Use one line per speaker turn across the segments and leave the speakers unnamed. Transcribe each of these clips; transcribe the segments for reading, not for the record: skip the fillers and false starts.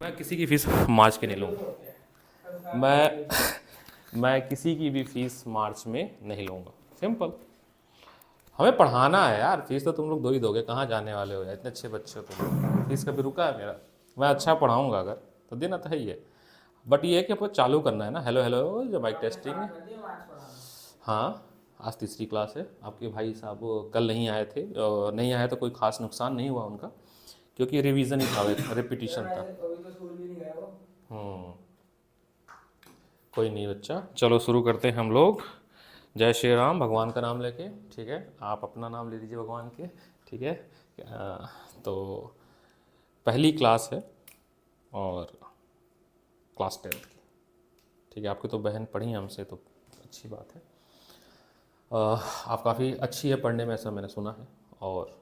मैं किसी की फीस मार्च के नहीं लूँगा। मैं किसी की भी फीस मार्च में नहीं लूँगा। सिंपल। हमें पढ़ाना है यार, फीस तो तुम लोग दो ही दोगे, कहाँ जाने वाले हो यार, इतने अच्छे बच्चे हो तुम, फीस कभी रुका है मेरा? मैं अच्छा पढ़ाऊँगा अगर, तो देना तो है ही है। बट ये है कि आपको चालू करना है ना। हेलो हेलो, जो माइक टेस्टिंग है। हाँ, आज तीसरी क्लास है। आपके भाई साहब वो कल नहीं आए थे, नहीं आए तो कोई खास नुकसान नहीं हुआ उनका, क्योंकि रिवीजन ही था, रिपीटिशन था। हम्म, कोई नहीं बच्चा, चलो शुरू करते हैं हम लोग। जय श्री राम, भगवान का नाम लेके। ठीक है, आप अपना नाम ले लीजिए भगवान के। ठीक है। तो पहली क्लास है, और क्लास 10th की। ठीक है, आपकी तो बहन पढ़ी है हमसे, तो अच्छी बात है। आप काफ़ी अच्छी है पढ़ने में, ऐसा मैंने सुना है, और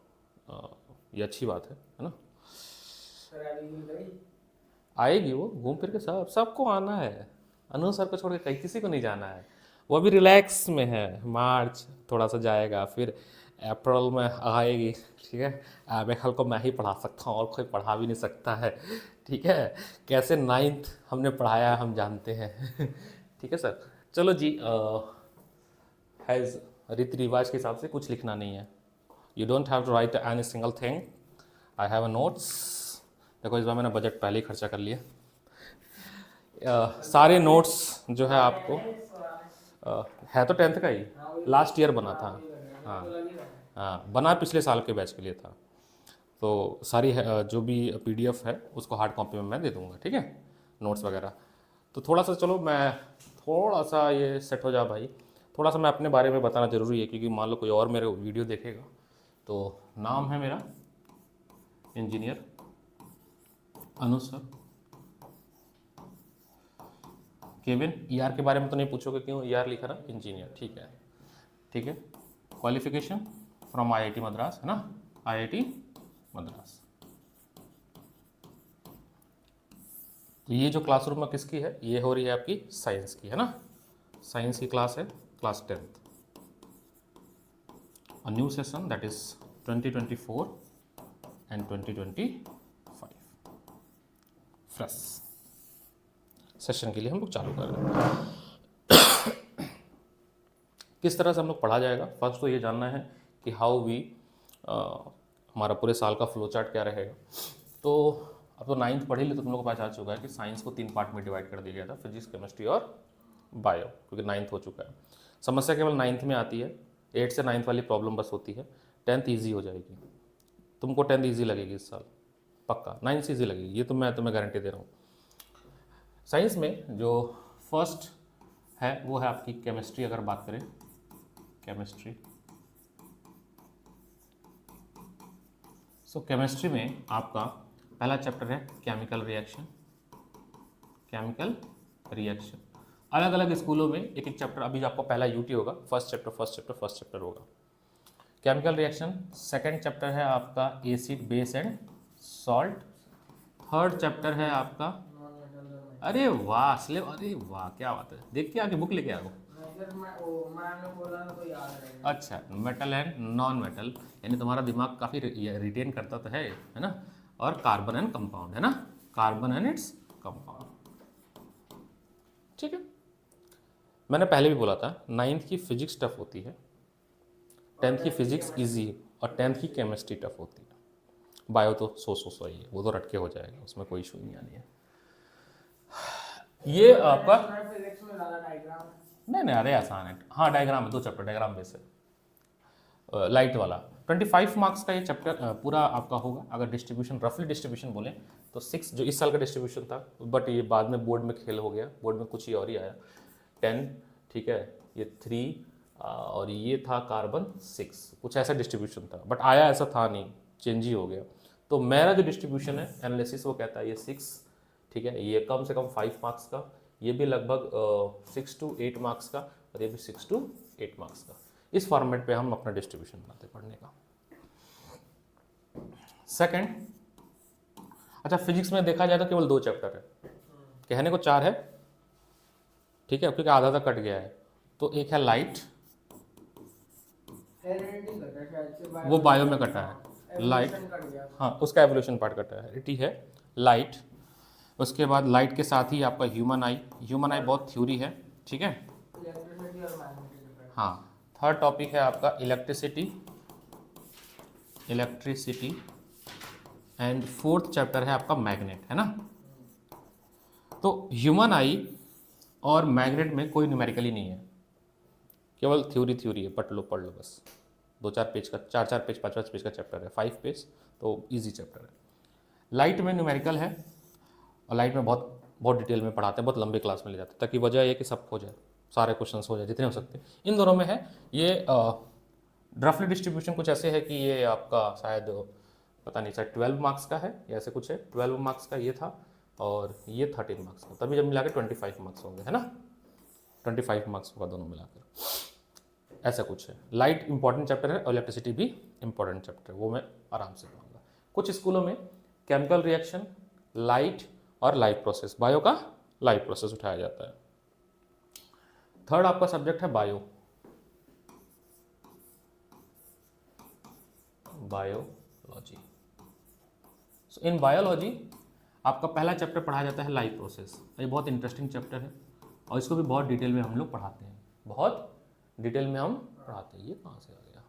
ये अच्छी बात है ना। आएगी वो घूम फिर के, सबको आना है। अनु सर को छोड़ के कहीं किसी को नहीं जाना है। वो अभी रिलैक्स में है, मार्च थोड़ा सा जाएगा, फिर अप्रैल में आएगी। ठीक है, अभी को मैं ही पढ़ा सकता हूँ, और कोई पढ़ा भी नहीं सकता है। ठीक है, कैसे नाइन्थ हमने पढ़ाया हम जानते हैं। ठीक है सर, चलो जी। हैज़ रीति रिवाज के हिसाब से कुछ लिखना नहीं है। You don't have to write any single thing. I have a notes. देखो इस बार मैंने बजट पहले ही खर्चा कर लिया। सारे नोट्स जो है आपको, है तो 10th का ही, लास्ट ईयर बना था। हाँ हाँ, बना पिछले साल के बैच के लिए था। तो सारी जो भी पीडीएफ है उसको हार्ड कॉपी में मैं दे दूंगा। ठीक है, नोट्स वगैरह। तो थोड़ा सा चलो, मैं थोड़ा सा ये सेट हो जा भाई। थोड़ा सा मैं अपने बारे में बताना ज़रूरी है, क्योंकि मान लो कोई और मेरे वीडियो देखेगा। तो नाम है मेरा इंजीनियर अनु सर। केविन, ईआर के बारे में तो नहीं पूछोगे, क्यों ईआर लिखा ना, इंजीनियर। ठीक है, ठीक है। क्वालिफिकेशन फ्रॉम आईआईटी मद्रास, है ना, आईआईटी मद्रास। तो ये जो क्लासरूम में किसकी है, ये हो रही है आपकी साइंस की, है ना। साइंस की क्लास है, class 10th। A new session that is 2024 and 2025 fresh session के लिए हम लोग चालू कर रहे हैं। किस तरह से हम लोग पढ़ा जाएगा, फर्स्ट तो ये जानना है कि हाउ वी, हमारा पूरे साल का फ्लो चार्ट क्या रहेगा। तो अब तो 9th पढ़ी ली, तो तुम लोग को पता चल चुका है कि साइंस को 3 पार्ट में डिवाइड कर दिया गया था, फिजिक्स केमिस्ट्री और बायो, क्योंकि 9th हो चुका है। समस्या केवल 9th में आती है, 8 से 9th वाली प्रॉब्लम बस होती है। 10th ईजी हो जाएगी, तुमको 10th ईजी लगेगी इस साल पक्का, 9th ईजी लगेगी, ये तो मैं तुम्हें गारंटी दे रहा हूँ। साइंस में जो फर्स्ट है वो है आपकी केमिस्ट्री। अगर बात करें केमिस्ट्री, केमिस्ट्री में आपका पहला चैप्टर है केमिकल रिएक्शन। केमिकल रिएक्शन अलग अलग स्कूलों में एक एक चैप्टर, अभी आपको पहला यूटी होगा, फर्स्ट चैप्टर होगा केमिकल रिएक्शन। सेकंड चैप्टर है आपका acid base and salt. Third chapter है आपका, अरे वाह स्लेब, अरे वाह क्या बात है, देख के आके बुक लेके आओ। अच्छा, मेटल एंड नॉन मेटल, यानी तुम्हारा दिमाग काफ़ी रिटेन करता तो है ना। और कार्बन एंड कंपाउंड, है ना, कार्बन एंड इट्स कंपाउंड। ठीक है, मैंने पहले भी बोला था 9th की फिजिक्स टफ होती है, 10th की फिजिक्स इजी, और 10th की केमिस्ट्री टफ होती है। बायो तो सो ही है, वो तो रटके हो जाएगा, उसमें कोई इशू नहीं आनी है। ये आपका नहीं अरे आसान है। हाँ डायग्राम है, 2 चैप्टर डायग्राम बेस है, लाइट वाला। 25 मार्क्स का ये चैप्टर पूरा आपका होगा। अगर डिस्ट्रीब्यूशन रफली डिस्ट्रीब्यूशन बोले तो 6 जो इस साल का डिस्ट्रीब्यूशन था, बट ये बाद में बोर्ड में खेल हो गया, बोर्ड में कुछ ही और ही आया। 10, ठीक है, ये 3, और ये था कार्बन 6, कुछ ऐसा डिस्ट्रीब्यूशन था, बट आया ऐसा था नहीं, चेंज ही हो गया। तो मेरा जो डिस्ट्रीब्यूशन है एनालिसिस, वो कहता है ये 6, ठीक है, ये कम से कम 5 मार्क्स का, ये भी लगभग 6 to 8 मार्क्स का, और ये भी 6 to 8 मार्क्स का। इस फॉर्मेट पे हम अपना डिस्ट्रीब्यूशन बनाते पढ़ने का। सेकंड, अच्छा फिजिक्स में देखा जाए तो केवल 2 चैप्टर है, कहने को 4 है, ठीक है, क्योंकि आधा तक कट गया है। तो एक है लाइट, वो बायो में कटा है, लाइट, हाँ उसका एवोल्यूशन पार्ट कटा है। इट है लाइट, उसके बाद लाइट के साथ ही आपका ह्यूमन आई बहुत थ्योरी है, ठीक है। हाँ, थर्ड टॉपिक है आपका इलेक्ट्रिसिटी एंड फोर्थ चैप्टर है आपका मैग्नेट, है ना। तो ह्यूमन आई और मैग्नेट में कोई न्यूमेरिकली नहीं है, केवल थ्योरी है, पढ़ लो बस। 2-4 पेज का, 4-4 पेज 5-5 पेज का चैप्टर है, 5 पेज, तो इजी चैप्टर है। लाइट में न्यूमेरिकल है और लाइट में बहुत डिटेल में पढ़ाते हैं, बहुत लंबे क्लास में ले जाते हैं, ताकि वजह ये कि सब हो जाए, सारे क्वेश्चंस हो जाए जितने हो सकते हैं। इन दोनों में है ये रफली डिस्ट्रीब्यूशन कुछ ऐसे है कि ये आपका शायद पता नहीं, शायद 12 मार्क्स का है या ऐसे कुछ है। 12 मार्क्स का ये था और ये 13 मार्क्स का, तभी जब मिला के 25 मार्क्स होंगे, है ना। 25 मार्क्स होगा दोनों मिलाकर, ऐसा कुछ है। लाइट इंपॉर्टेंट चैप्टर है और इलेक्ट्रिसिटी भी इंपॉर्टेंट चैप्टर है, वो मैं आराम से कहूँगा। कुछ स्कूलों में केमिकल रिएक्शन, लाइट और लाइफ प्रोसेस, बायो का लाइफ प्रोसेस उठाया जाता है। थर्ड आपका सब्जेक्ट है बायोलॉजी। इन बायोलॉजी आपका पहला चैप्टर पढ़ाया जाता है लाइफ प्रोसेस। ये बहुत इंटरेस्टिंग चैप्टर है और इसको भी बहुत डिटेल में हम लोग पढ़ाते हैं, बहुत डिटेल में हम पढ़ाते हैं। ये कहाँ से आ गया,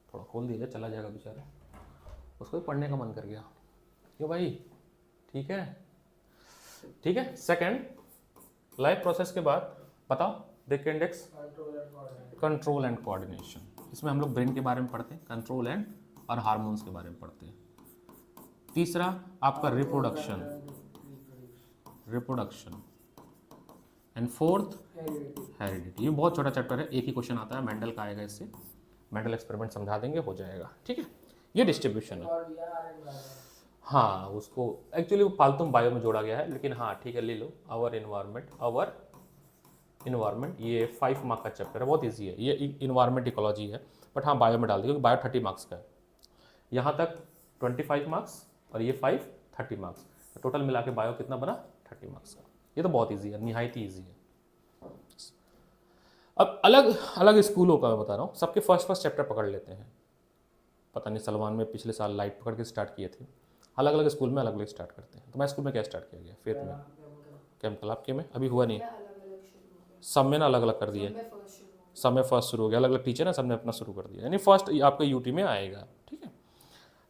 थोड़ा खोल दीजिए, चला जाएगा बेचारा, उसको भी पढ़ने का मन कर गया। क्यों भाई, ठीक है। सेकंड लाइफ प्रोसेस के बाद बताओ, देख के इंडेक्स, कंट्रोल एंड कोऑर्डिनेशन। इसमें हम लोग ब्रेन के बारे में पढ़ते हैं, कंट्रोल एंड और हार्मोन्स के बारे में पढ़ते हैं। तीसरा आपका रिप्रोडक्शन एंड फोर्थ हेरिडिटी। ये बहुत छोटा चैप्टर है, एक ही क्वेश्चन आता है, मेंडल का आएगा, इससे मेंडल एक्सपेरिमेंट समझा देंगे, हो जाएगा, ठीक है। ये डिस्ट्रीब्यूशन है। हाँ, उसको एक्चुअली वो फालतू बायो में जोड़ा गया है, लेकिन हाँ ठीक है, ले लो। आवर इन्वायरमेंट ये 5 मार्क का चैप्टर है, बहुत ईजी है। ये इन्वायरमेंट इकोलॉजी है, बट हाँ बायो में डाल दिया क्योंकि बायो 30 मार्क्स का है। यहाँ तक 25 मार्क्स और ये 5 30 मार्क्स, टोटल मिला के बायो कितना बना, 30 मार्क्स का। ये तो बहुत ईजी है, निहायत ही ईजी है। अब अलग अलग स्कूलों का मैं बता रहा हूँ, सबके फर्स्ट चैप्टर पकड़ लेते हैं। पता नहीं, सलमान में पिछले साल लाइट पकड़ के स्टार्ट किए थे, अलग अलग स्कूल में अलग अलग स्टार्ट करते हैं। तुम्हारे स्कूल में क्या स्टार्ट किया गया, फेथ में केमिकल, आपके में अभी हुआ नहीं, सब में ना अलग अलग कर दिया, सब में फर्स्ट शुरू हो गया, अलग अलग टीचर है, सब ने अपना शुरू कर दिया, यानी फर्स्ट आपका यूटी में आएगा, ठीक है।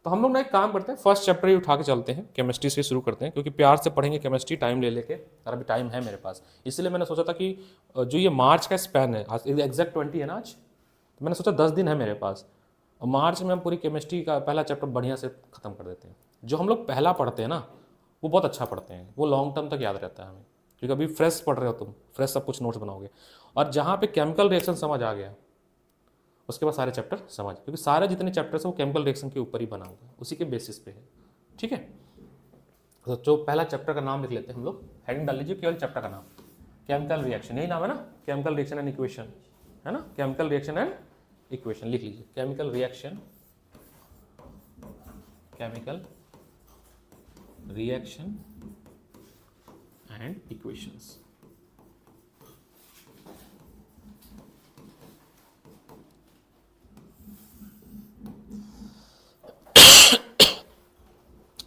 तो हम लोग ना एक काम करते हैं, फर्स्ट चैप्टर ही उठा के चलते हैं, केमिस्ट्री से शुरू करते हैं, क्योंकि प्यार से पढ़ेंगे केमिस्ट्री टाइम ले लेके, और अभी टाइम है मेरे पास। इसलिए मैंने सोचा था कि जो ये मार्च का स्पैन है, आज एग्जैक्ट 20 है ना आज, तो मैंने सोचा 10 दिन है मेरे पास, और मार्च में हम पूरी केमिस्ट्री का पहला चैप्टर बढ़िया से खत्म कर देते हैं। जो हम लोग पहला पढ़ते हैं ना, वो बहुत अच्छा पढ़ते हैं, वो लॉन्ग टर्म तक याद रहता है हमें, क्योंकि अभी फ्रेश पढ़ रहे हो तुम, फ्रेश सब कुछ नोट्स बनाओगे, और जहाँ पे केमिकल रिएक्शन समझ आ गया उसके बाद सारे चैप्टर समझ, क्योंकि सारे जितने चैप्टर्स हैं वो केमिकल रिएक्शन के ऊपर ही बना हुआ है, उसी के बेसिस पे है, ठीक है। तो जो पहला चैप्टर का नाम लिख लेते हैं हम लोग, हेडिंग डाल लीजिए केवल चैप्टर का नाम, केमिकल रिएक्शन, यही नाम है ना, केमिकल रिएक्शन एंड इक्वेशन, है ना, केमिकल रिएक्शन एंड इक्वेशन लिख लीजिए, केमिकल रिएक्शन एंड इक्वेशंस।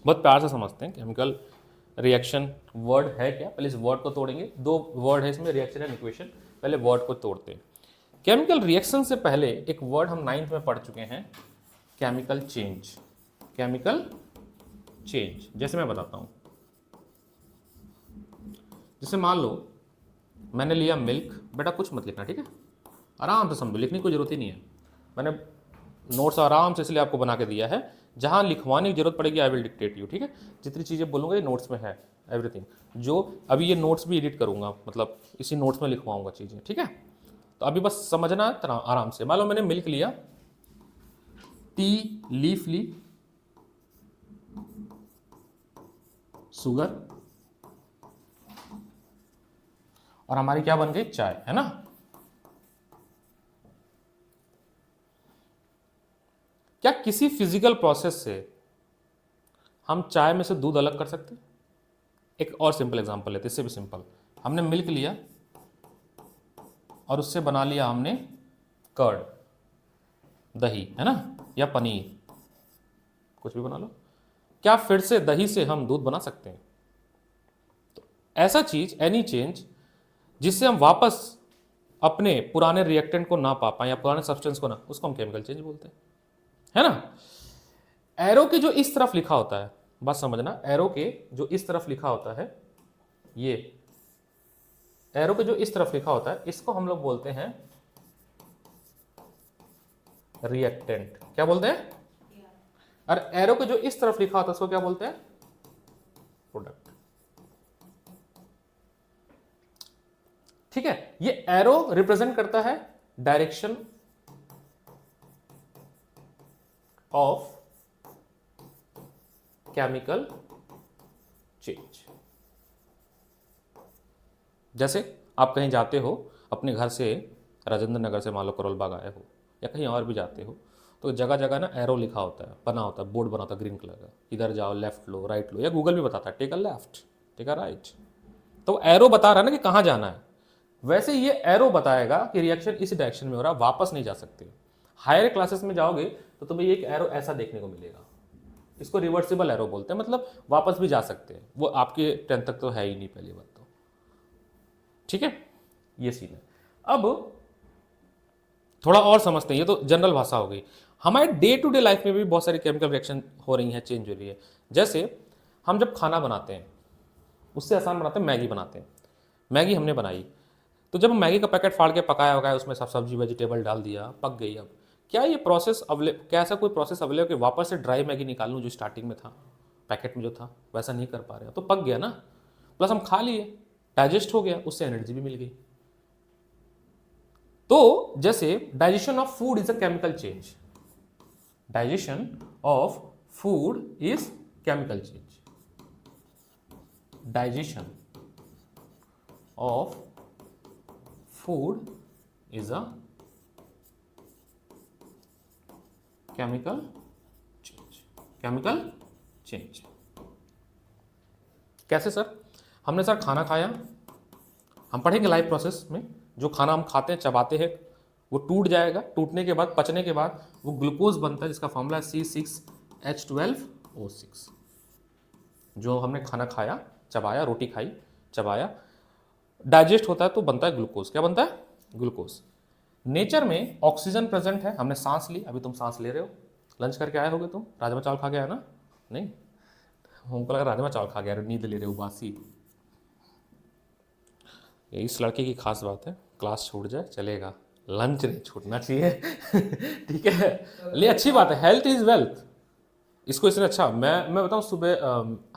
बहुत प्यार से समझते हैं, केमिकल रिएक्शन वर्ड है क्या, पहले इस वर्ड को तोड़ेंगे। 2 वर्ड है इसमें, रिएक्शन एंड इक्वेशन, पहले वर्ड को तोड़ते हैं। केमिकल रिएक्शन से पहले एक वर्ड हम 9th में पढ़ चुके हैं, केमिकल चेंज। जैसे मैं बताता हूं, जैसे मान लो मैंने लिया मिल्क, बेटा कुछ मत लिखना, ठीक है, आराम से समझो, लिखने की कोई जरूरत ही नहीं है, मैंने नोट्स आराम से इसलिए आपको बना के दिया है, जहाँ लिखवाने की जरूरत पड़ेगी आई विल डिक्टेट यू, ठीक है। जितनी चीज़ें बोलूँगा ये नोट्स में है, एवरीथिंग। जो अभी ये नोट्स भी एडिट करूँगा, मतलब इसी नोट्स में लिखवाऊँगा चीज़ें, ठीक है। तो अभी बस समझना आराम से। मान लो मैंने मिल्क लिया, टी लीफ ली, शुगर, और हमारी क्या बन गई, चाय, है ना। क्या किसी फिजिकल प्रोसेस से हम चाय में से दूध अलग कर सकते हैं? एक और सिंपल एग्जांपल लेते हैं, इससे भी सिंपल। हमने मिल्क लिया और उससे बना लिया हमने कर्ड, दही, है ना, या पनीर, कुछ भी बना लो। क्या फिर से दही से हम दूध बना सकते हैं? ऐसा चीज, एनी चेंज जिससे हम वापस अपने पुराने रिएक्टेंट को ना पा पाए या पुराने सब्सटेंस को ना, उसको हम केमिकल चेंज बोलते हैं, है ना। एरो के जो इस तरफ लिखा होता है, बस समझना, एरो के जो इस तरफ लिखा होता है, ये एरो के जो इस तरफ लिखा होता है, इसको हम लोग बोलते हैं रिएक्टेंट। क्या बोलते हैं? और एरो के जो इस तरफ लिखा होता है उसको क्या बोलते हैं? प्रोडक्ट। ठीक है, ये एरो रिप्रेजेंट करता है डायरेक्शन ऑफ केमिकल चेंज। जैसे आप कहीं जाते हो अपने घर से, राजेंद्र नगर से मान लो करोल बाग आए हो या कहीं और भी जाते हो, तो जगह जगह ना एरो लिखा होता है, बना होता है, बोर्ड बना होता है ग्रीन कलर का, इधर जाओ, लेफ्ट लो, राइट लो, या गूगल भी बताता है take a left, take a right. तो एरो बता रहा है ना कि कहाँ जाना है। वैसे ये एरो बताएगा कि रिएक्शन इस डायरेक्शन में हो रहा है, वापस नहीं जा सकते। हायर क्लासेस में जाओगे तो तुम्हें एक एरो ऐसा देखने को मिलेगा, इसको रिवर्सिबल एरो बोलते हैं, मतलब वापस भी जा सकते हैं। वो आपके 10 तक तो है ही नहीं, पहली बात तो। ठीक है, ये सीन है। अब थोड़ा और समझते हैं, ये तो जनरल भाषा हो गई। हमारे डे टू डे लाइफ में भी बहुत सारी केमिकल रिएक्शन हो रही हैं, चेंज हो रही है। जैसे हम जब खाना बनाते हैं, उससे आसान बनाते हैं, मैगी बनाते हैं। मैगी हमने बनाई, तो जब हम मैगी का पैकेट फाड़ के पकाया वकाया, उसमें सब सब्जी वेजिटेबल डाल दिया, पक गई। अब क्या ये प्रोसेस क्या ऐसा कोई प्रोसेस अवेलेबल कि वापस से ड्राई मैगी निकाल लूँ जो स्टार्टिंग में था, पैकेट में जो था, वैसा नहीं कर पा रहे हो, तो पक गया ना, प्लस हम खा लिए, डाइजेस्ट हो गया, उससे एनर्जी भी मिल गई। तो जैसे digestion of food is a chemical change, digestion of food is chemical change, digestion of food is a chemical change, chemical change. कैसे सर? हमने सर खाना खाया, हम पढ़ेंगे लाइफ प्रोसेस में, जो खाना हम खाते हैं, चबाते हैं, वो टूट जाएगा, टूटने के बाद, पचने के बाद वो ग्लूकोज बनता है, जिसका फॉर्मूला है C6H12O6। जो हमने खाना खाया, चबाया, रोटी खाई, चबाया, डाइजेस्ट होता है तो बनता है ग्लूकोज। क्या बनता है? ग्लूकोज। नेचर में ऑक्सीजन प्रेजेंट है, हमने सांस ली, अभी तुम सांस ले रहे हो, लंच करके आए होगे तुम, राजमा चावल खा के आए ना? नहीं, हमको लगा राजमा चावल खा गया, नींद ले रहे हो बासी। इस लड़के की खास बात है, क्लास छूट जाए चलेगा, लंच नहीं छूटना चाहिए। ठीक है, ले अच्छी बात है, हेल्थ इज वेल्थ, इसको इसने अच्छा। मैं बताऊँ, सुबह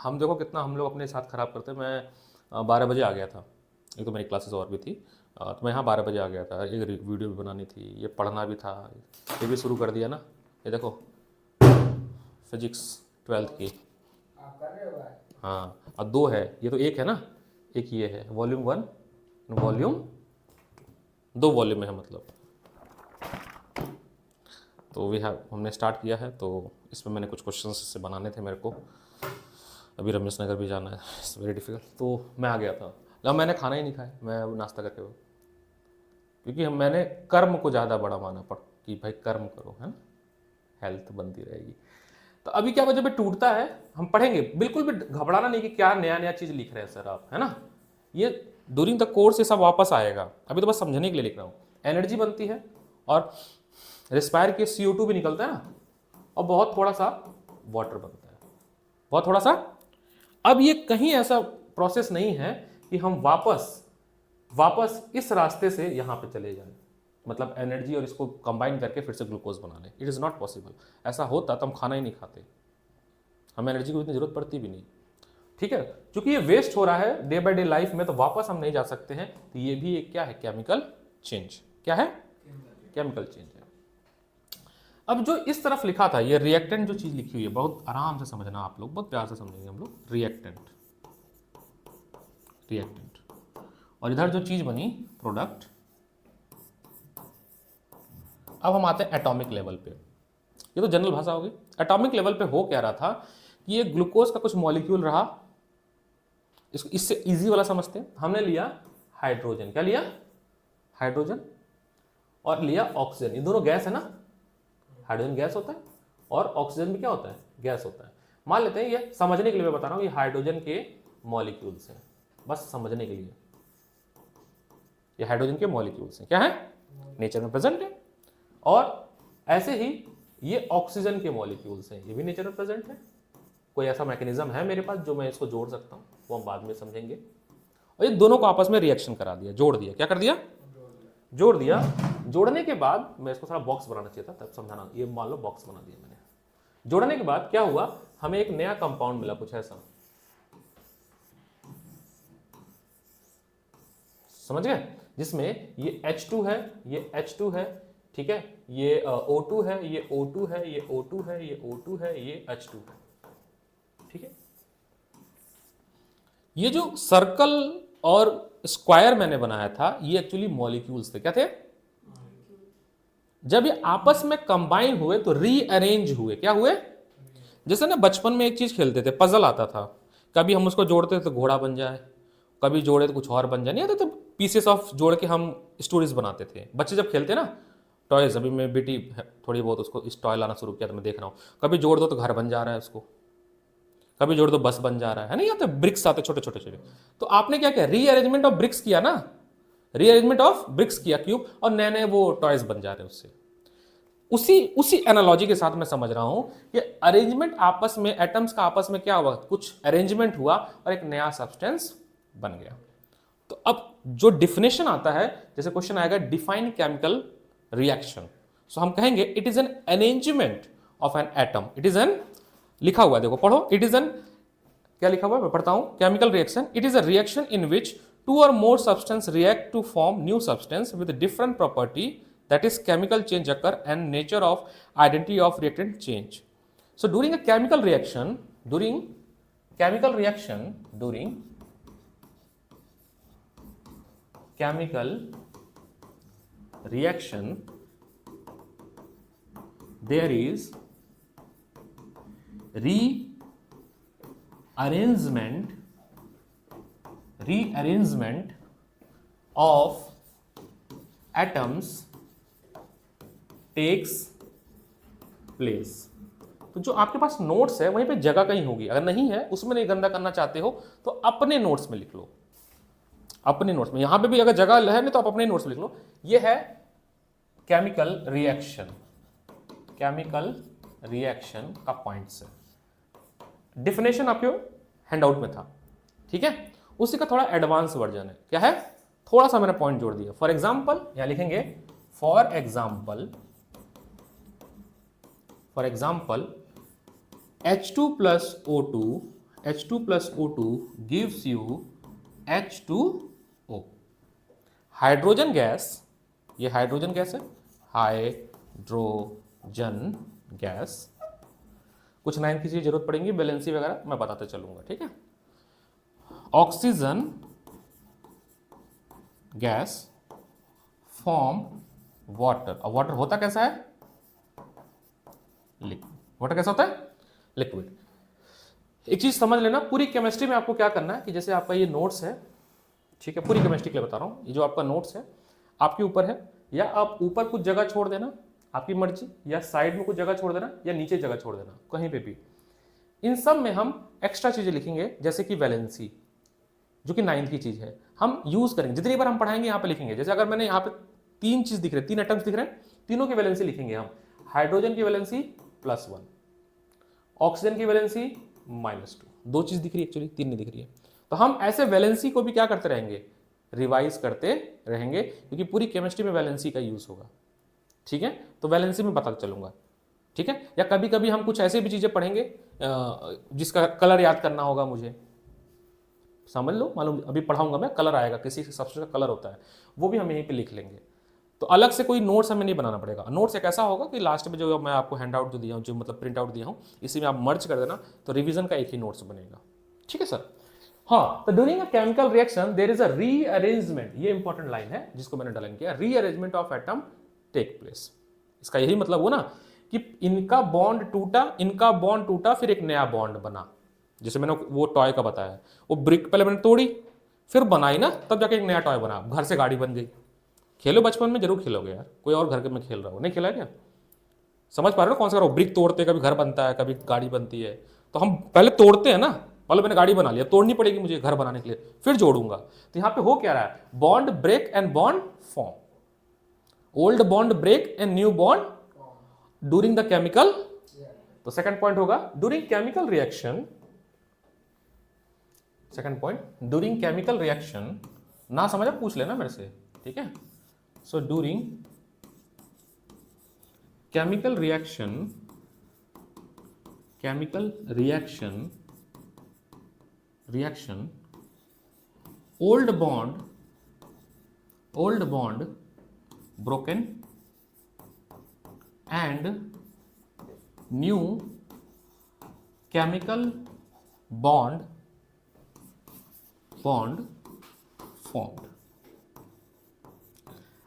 हम देखो कितना हम लोग अपने साथ खराब करते हैं। मैं 12 बजे आ गया था, एक तो मेरी क्लासेस और भी थी, तो मैं यहाँ 12 बजे आ गया था, एक वीडियो भी बनानी थी, ये पढ़ना भी था, ये भी शुरू कर दिया ना। ये देखो फिजिक्स 12th की, हाँ, और 2 है, ये तो 1 है ना, एक ये है वॉल्यूम 1, वॉल्यूम 2 वॉल्यूम में है मतलब। तो वी हैव, हमने स्टार्ट किया है, तो इसमें मैंने कुछ क्वेश्चन से बनाने थे मेरे को, अभी रमेश नगर भी जाना है, इट्स वेरी डिफिकल्ट। तो मैं आ गया था, ना मैंने खाना ही नहीं खाया, मैं नाश्ता करके हो, क्योंकि मैंने कर्म को ज़्यादा बड़ा माना पड़ कि भाई कर्म करो, है ना, हेल्थ बनती रहेगी। तो अभी क्या वजह पे टूटता है, हम पढ़ेंगे, बिल्कुल भी घबराना नहीं कि क्या नया नया चीज़ लिख रहे हैं सर आप, है ना। ये ड्यूरिंग द कोर्स ये सब वापस आएगा, अभी तो बस समझने के लिए लिख रहा हूँ। एनर्जी बनती है और रिस्पायर के CO2 भी निकलता है ना, और बहुत थोड़ा सा वाटर बनता है, बहुत थोड़ा सा। अब ये कहीं ऐसा प्रोसेस नहीं है कि हम वापस इस रास्ते से यहाँ पे चले जाएं, मतलब एनर्जी और इसको कंबाइन करके फिर से ग्लूकोज बना लें। It is not possible. ऐसा होता तो हम खाना ही नहीं खाते, हमें एनर्जी की इतनी जरूरत पड़ती भी नहीं। ठीक है, क्योंकि ये वेस्ट हो रहा है डे बाय डे लाइफ में, तो वापस हम नहीं जा सकते हैं। तो ये भी एक क्या है? Chemical change. क्या है? केमिकल चेंज है। अब जो इस तरफ लिखा था, ये रिएक्टेंट जो चीज लिखी हुई है, बहुत आराम से समझना आप लोग, बहुत प्यार से समझेंगे हम लोग। रिएक्टेंट, रिएक्टेंट, और इधर जो चीज बनी प्रोडक्ट। अब हम आते हैं एटॉमिक लेवल पे, ये तो जनरल भाषा होगी। एटॉमिक लेवल पे हो क्या रहा था कि ये ग्लूकोज का कुछ मॉलिक्यूल रहा, इसको इससे इजी वाला समझते हैं। हमने लिया हाइड्रोजन, क्या लिया? हाइड्रोजन, और लिया ऑक्सीजन। ये दोनों गैस है ना, हाइड्रोजन गैस होता है और ऑक्सीजन भी क्या होता है? गैस होता है। मान लेते हैं, ये समझने के लिए मैं बता रहा हूँ, ये हाइड्रोजन के मॉलिक्यूल्स हैं, बस समझने के लिए। ये हाइड्रोजन के मॉलिक्यूल्स हैं, क्या है, नेचर में प्रेजेंट है। और ऐसे ही ये ऑक्सीजन के मॉलिक्यूल्स हैं, ये भी नेचर में प्रेजेंट है। कोई ऐसा मैकेनिज्म है मेरे पास जो मैं इसको जोड़ सकता हूँ, वो हम बाद में समझेंगे। और ये दोनों को आपस में रिएक्शन करा दिया, जोड़ दिया। क्या कर दिया, जोड़ दिया। जोड़ने के बाद मैं इसको थोड़ा बॉक्स बनाना चाहिए था, तब समझाना। ये मान लो बॉक्स बना दिया मैंने। जोड़ने के बाद क्या हुआ, हमें एक नया कंपाउंड मिला, कुछ ऐसा, समझ गए, जिसमें ये H2 है, ये H2 है, ठीक है, ये O2 है, ये O2 है, ये O2 है, ये O2 है, ये H2 है, ठीक है। ये जो सर्कल और स्क्वायर मैंने बनाया था, ये एक्चुअली मॉलिक्यूल्स थे। क्या थे, जब ये आपस में कंबाइन हुए तो रीअरेंज हुए। क्या हुए, जैसे ना बचपन में एक चीज खेलते थे, पजल आता था, कभी हम उसको जोड़ते थे तो घोड़ा बन जाए, कभी जोड़े तो कुछ और बन जाए, नहीं आता तो पीसेस ऑफ जोड़ के हम स्टोरीज बनाते थे। बच्चे जब खेलते ना टॉयज, अभी मैं बेटी थोड़ी बहुत उसको इस टॉय लाना शुरू किया तो मैं देख रहा हूँ, कभी जोड़ दो तो घर बन जा रहा है उसको, कभी जोड़ दो बस बन जा रहा है नहीं आते, ब्रिक्स आते छोटे छोटे छोटे। तो आपने क्या किया, रीअरेंजमेंट ऑफ ब्रिक्स किया ना, रीअरेंजमेंट ऑफ ब्रिक्स किया, क्यूब, और नए नए वो टॉयज बन जा रहे हैं उससे। उसी एनालॉजी के साथ मैं समझ रहा हूं कि अरेंजमेंट आपस में, एटम्स का आपस में क्या हुआ, कुछ अरेंजमेंट हुआ और एक नया सब्सटेंस बन गया। तो अब जो डिफिनेशन आता है, जैसे क्वेश्चन आएगा डिफाइन केमिकल रिएक्शन, सो हम कहेंगे it is an arrangement of an atom. It is an, लिखा हुआ है देखो पढ़ो, इट इज एन, क्या लिखा हुआ है मैं पढ़ता हूं, chemical reaction, it is a reaction in which two or more substance react to form new substance with different property, that is chemical change occur and nature of identity of reactant change. So during chemical reaction there is rearrangement of atoms takes place. तो जो आपके पास notes है वहीं पे जगह कहीं होगी, अगर नहीं है उसमें नहीं गंदा करना चाहते हो तो अपने नोट्स में लिख लो, अपने नोट्स में। यहां पे भी अगर जगह है नहीं तो आप अपने नोट्स में लिख लो। ये है केमिकल रिएक्शन, केमिकल रिएक्शन का पॉइंट्स है। डिफिनेशन आपके हैंडआउट में था, ठीक है, उसी का थोड़ा एडवांस वर्जन है। क्या है, थोड़ा सा मैंने पॉइंट जोड़ दिया। फॉर एग्जाम्पल यहां लिखेंगे, for example H2 plus O2 gives you H2O। Hydrogen gas, ये हाइड्रोजन गैस है, हाइड्रोजन गैस, कुछ लाइन की चीज जरूरत पड़ेगी, बैलेंसी वगैरह मैं बताते चलूंगा, ठीक है। Oxygen gas form water. अब वाटर होता कैसा है, लिक्विड। वाटर कैसा होता है, लिक्विड। एक चीज समझ लेना, पूरी केमिस्ट्री में आपको क्या करना है कि जैसे आपका ये नोट्स है, ठीक है, पूरी केमिस्ट्री के लिए बता रहा हूं, ये जो आपका नोट्स है आपके ऊपर है, या आप ऊपर कुछ जगह छोड़ देना आपकी मर्जी, या साइड में कुछ जगह छोड़ देना, या नीचे जगह छोड़ देना, कहीं पे भी। इन सब में हम एक्स्ट्रा चीजें लिखेंगे, जैसे कि वैलेंसी, जो कि 9th की चीज है, हम यूज करेंगे। जितनी बार हम पढ़ाएंगे यहाँ पे लिखेंगे। जैसे अगर मैंने यहाँ पे 3 चीज दिख रहे हैं, 3 एटम्स दिख रहे हैं, तीनों की वैलेंसी लिखेंगे हम। हाइड्रोजन की वैलेंसी +1, ऑक्सीजन की वैलेंसी -2, 2 चीज दिख रही है एक्चुअली, 3 नहीं दिख रही है। तो हम ऐसे वैलेंसी को भी क्या करते रहेंगे, रिवाइज करते रहेंगे, क्योंकि पूरी केमिस्ट्री में वैलेंसी का यूज होगा, ठीक है। तो वैलेंसी में बताता चलूंगा, ठीक है। या कभी कभी हम कुछ ऐसे भी चीजें पढ़ेंगे जिसका कलर याद करना होगा मुझे, समझ लो, मालूम अभी पढ़ाऊंगा मैं, कलर आएगा, किसी सब्सटेंस का कलर होता है, वो भी हम यहीं पे लिख लेंगे। तो अलग से कोई नोट्स हमें नहीं बनाना पड़ेगा। नोट्स एक ऐसा होगा कि लास्ट में जो मैं आपको हैंड आउट जो दिया हूँ, जो मतलब प्रिंट आउट दिया हूँ, इसी में आप मर्ज कर देना, तो रिवीजन का एक ही नोट्स बनेगा, ठीक है सर। हाँ, तो during a chemical reaction there is a rearrangement, ये इंपॉर्टेंट लाइन है जिसको मैंने डलन किया, rearrangement of atom take place. इसका यही मतलब हुआ ना कि इनका बॉन्ड टूटा, फिर एक नया बॉन्ड बना। जैसे मैंने वो टॉय का बताया, वो ब्रिक पहले मैंने तोड़ी, फिर बनाई ना, तब जाके एक नया टॉय बना, घर से गाड़ी बन गई। खेलो बचपन में, जरूर खेलोगे यार, कोई और घर में खेल रहा हो, नहीं खेला है क्या, समझ पा रहे हो कौन सा, ब्रिक तोड़ते, कभी घर बनता है, कभी गाड़ी बनती है। तो हम पहले तोड़ते हैं ना, लो मैंने गाड़ी बना लिया, तोड़नी पड़ेगी मुझे घर बनाने के लिए, फिर जोड़ूंगा। तो यहां पे हो क्या रहा है, bond break and bond form, old bond break and new bond during the chemical. तो सेकंड पॉइंट होगा during chemical reaction, second point during chemical reaction, ना समझा पूछ लेना मेरे से, ठीक है। So during chemical reaction, chemical reaction, reaction old bond broken and new chemical bond formed।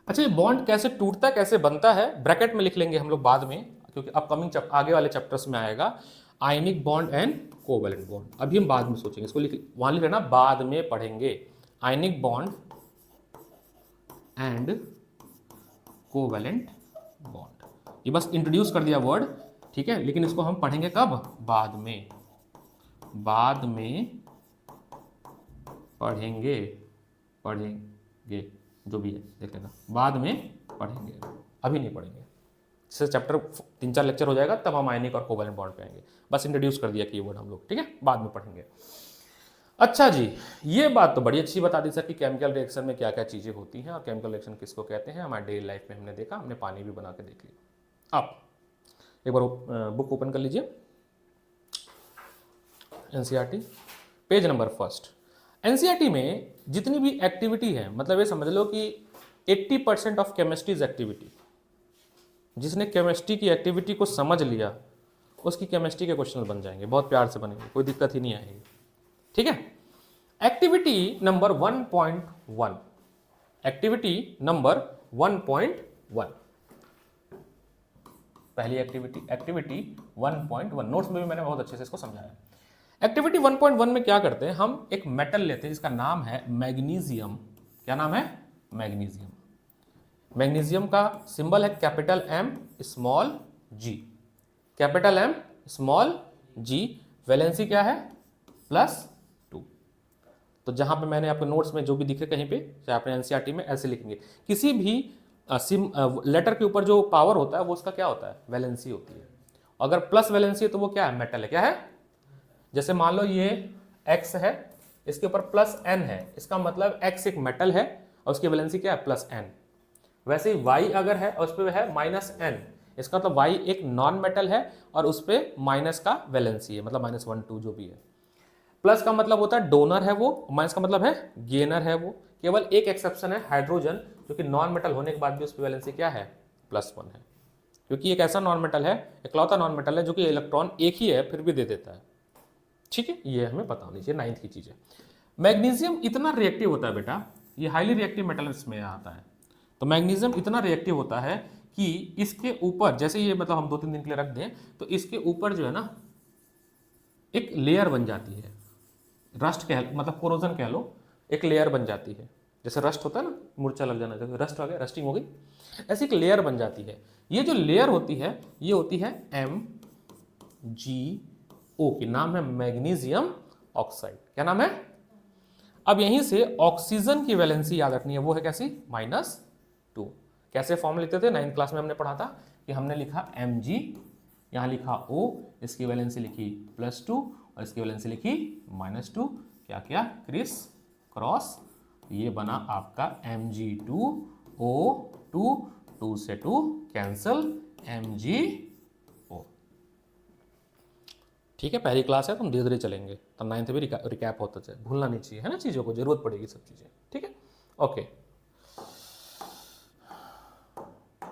अच्छा, ये बॉन्ड कैसे टूटता है, कैसे बनता है, ब्रैकेट में लिख लेंगे हम लोग बाद में, क्योंकि अपकमिंग आगे वाले चैप्टर्स में आएगा। Ionic bond and covalent bond अभी हम बाद में सोचेंगे, इसको वहां लिख लेना, बाद में पढ़ेंगे। Ionic bond and covalent bond, ये बस इंट्रोड्यूस कर दिया वर्ड, ठीक है, लेकिन इसको हम पढ़ेंगे कब, बाद में, बाद में पढ़ेंगे, पढ़ेंगे जो भी है देख लेना, बाद में पढ़ेंगे, अभी नहीं पढ़ेंगे। जैसे चैप्टर 3-4 लेक्चर हो जाएगा तब हम आयनिक और कोवैलेंट बॉन्ड पे आएंगे, बस इंट्रोड्यूस कर दिया कीवर्ड हम लोग, ठीक है, बाद में पढ़ेंगे। अच्छा जी, ये बात तो बड़ी अच्छी बता दी सर कि केमिकल रिएक्शन में क्या क्या चीज़ें होती हैं और केमिकल रिएक्शन किसको कहते हैं, हमारे डेली लाइफ में हमने देखा, हमने पानी भी बना के देख लिया। आप एक बार बुक ओपन कर लीजिए, एनसीईआरटी पेज नंबर 1। एनसीईआरटी में जितनी भी एक्टिविटी है, मतलब ये समझ लो कि 80% ऑफ केमिस्ट्रीज एक्टिविटी, जिसने केमिस्ट्री की एक्टिविटी को समझ लिया उसकी केमिस्ट्री के क्वेश्चन बन जाएंगे, बहुत प्यार से बनेंगे, कोई दिक्कत ही नहीं आएगी, ठीक है। एक्टिविटी नंबर 1.1, एक्टिविटी नंबर 1.1, पहली एक्टिविटी, एक्टिविटी 1.1, नोट्स में भी मैंने बहुत अच्छे से इसको समझाया। एक्टिविटी 1.1 में क्या करते हैं, हम एक मेटल लेते हैं, इसका नाम है मैग्नीशियम। क्या नाम है, मैग्नीशियम। मैग्नीशियम का सिंबल है capital M small g, capital M small g, valency क्या है, +2। तो जहां पे मैंने आपके नोट्स में जो भी दिखे कहीं पे, चाहे आपने एनसीईआरटी में ऐसे लिखेंगे, किसी भी लेटर के ऊपर जो पावर होता है वो उसका क्या होता है, वैलेंसी होती है। अगर प्लस वैलेंसी है तो वो क्या है, मेटल है, क्या है। जैसे मान लो ये X है, इसके ऊपर +N है, इसका मतलब X एक मेटल है और उसकी वैलेंसी क्या है, +N। वैसे ही Y अगर है और उस पर है -N, इसका मतलब Y एक नॉन मेटल है और उस पर माइनस का वैलेंसी है, मतलब -1 2 जो भी है। प्लस का मतलब होता है डोनर है वो, माइनस का मतलब है गेनर है वो। केवल एक एक्सेप्शन है हाइड्रोजन, जो कि नॉन मेटल होने के बाद भी उसकी वैलेंसी क्या है, +1 है, क्योंकि एक ऐसा नॉन मेटल है, इकलौता नॉन मेटल है जो कि इलेक्ट्रॉन एक ही है फिर भी दे देता है, ठीक है। ये हमें पता होनी चाहिए, 9th की चीज है। मैग्नीशियम इतना रिएक्टिव होता है बेटा, ये हाईली रिएक्टिव मेटल्स में आता है। तो मैग्नीशियम इतना रिएक्टिव होता है कि इसके ऊपर, जैसे ये मतलब हम 2-3 दिन के लिए रख दें तो इसके ऊपर जो है ना एक लेयर बन जाती है, रस्ट कह मतलब कोरोजन कह लो, एक लेयर बन जाती है। जैसे रस्ट होता है ना, मूर्छा लग जाना, जैसे रस्ट आ गया, रस्टिंग हो गई, ऐसी एक लेयर बन जाती है। ये जो लेयर होती है ये होती है MgO की, नाम है मैग्नीशियम ऑक्साइड। क्या नाम है। अब यहीं से ऑक्सीजन की वैलेंसी याद रखनी है, वो है कैसी, -2। कैसे फॉर्म लिखते थे, 9th क्लास में हमने पढ़ा था कि हमने लिखा Mg, यहाँ लिखा O, इसकी वैलेंसी लिखी +2 और इसकी वैलेंसी लिखी -2। क्या क्या, क्रिस क्रॉस, ये बना आपका Mg2O2, 2 से 2 कैंसल, MgO। ठीक है, पहली क्लास है, तुम धीरे धीरे चलेंगे, तब 9th भी रिकैप होता जाए, भूलना नहीं चाहिए, है ना, चीज़ों को जरूरत पड़ेगी सब चीज़ें, ठीक है। ओके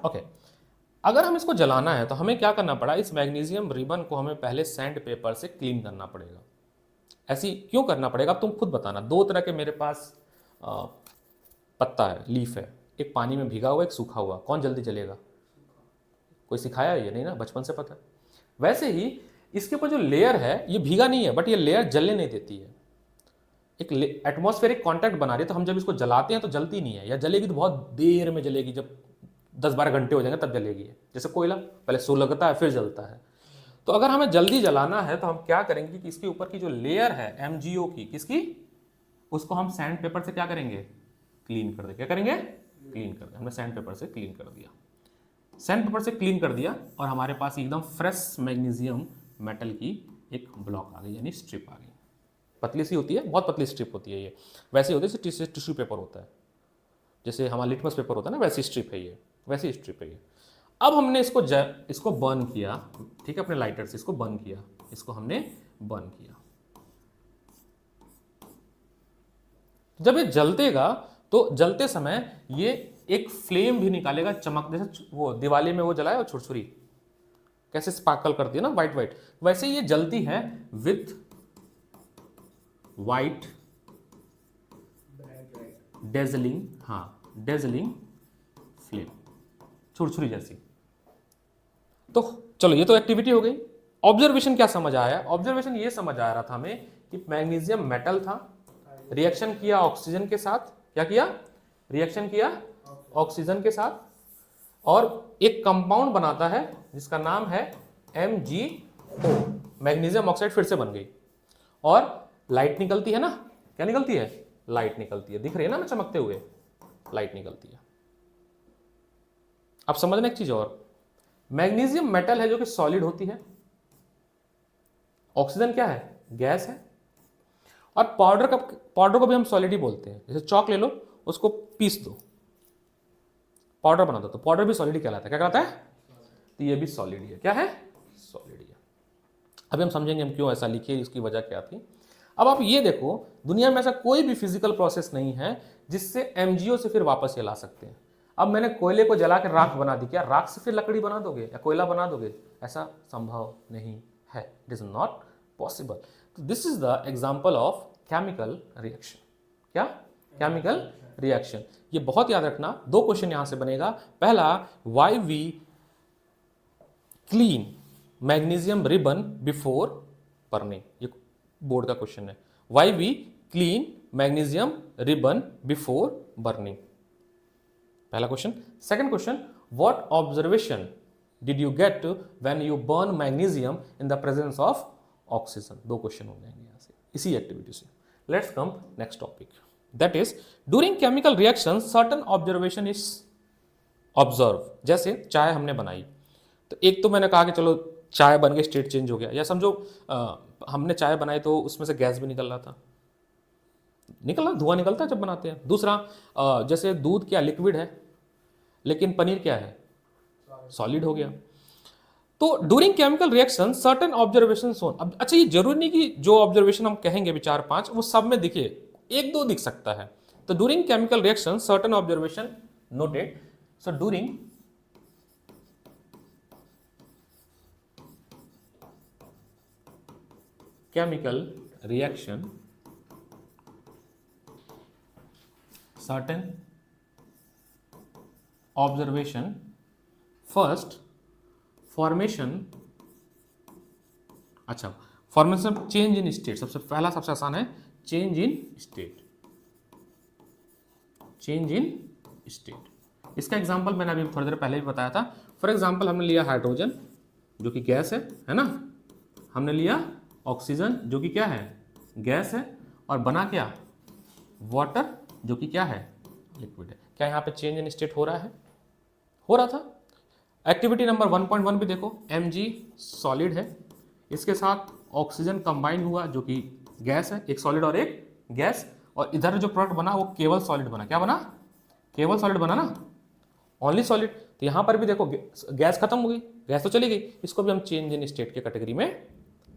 ओके, अगर हम इसको जलाना है तो हमें क्या करना पड़ा, इस मैग्नीशियम रिबन को हमें पहले सैंड पेपर से क्लीन करना पड़ेगा। ऐसी क्यों करना पड़ेगा, तुम खुद बताना। 2 तरह के मेरे पास पत्ता है, लीफ है, एक पानी में भीगा हुआ, एक सूखा हुआ, कौन जल्दी जलेगा, कोई सिखाया ये नहीं ना, बचपन से पता है। वैसे ही इसके ऊपर जो लेयर है ये भीगा नहीं है, बट ये लेयर जलने नहीं देती है, एक एटमॉस्फेरिक कांटेक्ट बना रही है। तो हम जब इसको जलाते हैं तो जलती नहीं है, या जलेगी तो बहुत देर में जलेगी, जब 10-12 घंटे हो जाएंगे तब जलेगी। जैसे कोयला पहले सुलगता है फिर जलता है, तो अगर हमें जल्दी जलाना है तो हम क्या करेंगे कि इसके ऊपर की जो लेयर है MgO की, किसकी, उसको हम सैंड पेपर से क्या करेंगे, क्लीन कर देंगे। क्या करेंगे, क्लीन कर देंगे। हमने सैंड पेपर से क्लीन कर दिया, सैंड पेपर से क्लीन कर दिया और हमारे पास एकदम फ्रेश मैग्नीशियम मेटल की एक ब्लॉक आ गई, यानी स्ट्रिप आ गई। पतली सी होती है, बहुत पतली स्ट्रिप होती है ये, वैसे होती है जैसे टिश्यू पेपर होता है, जैसे हमारा लिटमस पेपर होता है ना, वैसी स्ट्रिप है ये, वैसी स्ट्रिप है ये। अब हमने इसको बर्न किया, ठीक है, अपने लाइटर से इसको बर्न किया, इसको हमने बर्न किया। जब ये जलतेगा तो जलते समय ये एक फ्लेम भी निकालेगा, चमक, जैसे वो दिवाली में वो जलाया छुरछुरी कैसे स्पार्कल करती है ना, वाइट वाइट, वैसे ये जलती है विथ वाइट डेजलिंग, हाँ डेजलिंग फ्लेम, छुरछुरी जैसी। तो चलो ये तो एक्टिविटी हो गई। ऑब्जर्वेशन क्या समझ आया, ऑब्जर्वेशन ये समझ आ रहा था हमें कि मैग्नीशियम मेटल था, रिएक्शन किया ऑक्सीजन के साथ, क्या किया, रिएक्शन किया ऑक्सीजन के साथ, और एक कंपाउंड बनाता है जिसका नाम है MgO, मैग्नीशियम ऑक्साइड फिर से बन गई, और लाइट निकलती है ना, क्या निकलती है, लाइट निकलती है, दिख रही है ना मैं चमकते हुए, लाइट निकलती है। अब समझना एक चीज और, मैग्नीशियम मेटल है जो कि सॉलिड होती है, ऑक्सीजन क्या है, गैस है, और पाउडर को भी हम सॉलिड ही बोलते हैं। जैसे चॉक ले लो, उसको पीस दो, पाउडर बना दो, तो पाउडर भी सॉलिड ही कहलाता है। क्या कहलाता है, तो ये भी सॉलिड ही है, क्या है, सॉलिड ही है। अभी हम समझेंगे हम क्यों ऐसा लिखे, इसकी वजह क्या थी। अब आप ये देखो, दुनिया में ऐसा कोई भी फिजिकल प्रोसेस नहीं है जिससे MgO से फिर वापस ये ला सकते हैं। अब मैंने कोयले को जला के राख बना दी, क्या राख से फिर लकड़ी बना दोगे या कोयला बना दोगे, ऐसा संभव नहीं है, इट इज नॉट पॉसिबल। तो this is the example of chemical reaction. क्या, केमिकल रिएक्शन। ये बहुत याद रखना, दो क्वेश्चन यहां से बनेगा। पहला, why we clean magnesium ribbon before burning, ये बोर्ड का क्वेश्चन है, why we clean magnesium ribbon before burning, पहला question. Second question, what observation did you get when you burn magnesium in the presence of oxygen. दो question हो जाएंगे यहां से इसी एक्टिविटी से। Let's come next topic, that is during chemical reaction certain observation is observe. जैसे चाय हमने बनाई, तो एक तो मैंने कहा कि चलो चाय बन के स्टेट चेंज हो गया, या समझो हमने चाय बनाई तो उसमें से गैस भी निकल रहा था, धुआं निकलता है जब बनाते हैं। दूसरा, जैसे दूध क्या लिक्विड है, लेकिन पनीर क्या है, सॉलिड हो गया। तो during chemical reaction certain observation shown. अब अच्छा, ये जरूरी नहीं कि जो ऑब्जर्वेशन हम कहेंगे भी 4-5 वो सब में दिखे, एक दो दिख सकता है। तो during chemical reaction certain observation noted. So during chemical reaction certain observation, first formation, अच्छा फॉर्मेशन चेंज इन स्टेट, सबसे पहला सबसे आसान है change in state, change in state. इसका एग्जांपल मैंने अभी थोड़ी देर पहले भी बताया था। फॉर एग्जांपल हमने लिया हाइड्रोजन जो कि गैस है ना, हमने लिया ऑक्सीजन जो कि क्या है, गैस है, और बना क्या, वाटर जो कि क्या है, लिक्विड है। क्या यहाँ पे चेंज इन स्टेट हो रहा है, हो रहा था। एक्टिविटी नंबर 1.1 भी देखो, Mg सॉलिड है, इसके साथ ऑक्सीजन कंबाइन हुआ जो कि गैस है, एक सॉलिड और एक गैस, और इधर जो प्रोडक्ट बना वो केवल सॉलिड बना। क्या बना, केवल सॉलिड बना ना, ओनली सॉलिड। तो यहाँ पर भी देखो गैस खत्म हो गई, गैस तो चली गई, इसको भी हम चेंज इन स्टेट के कैटेगरी में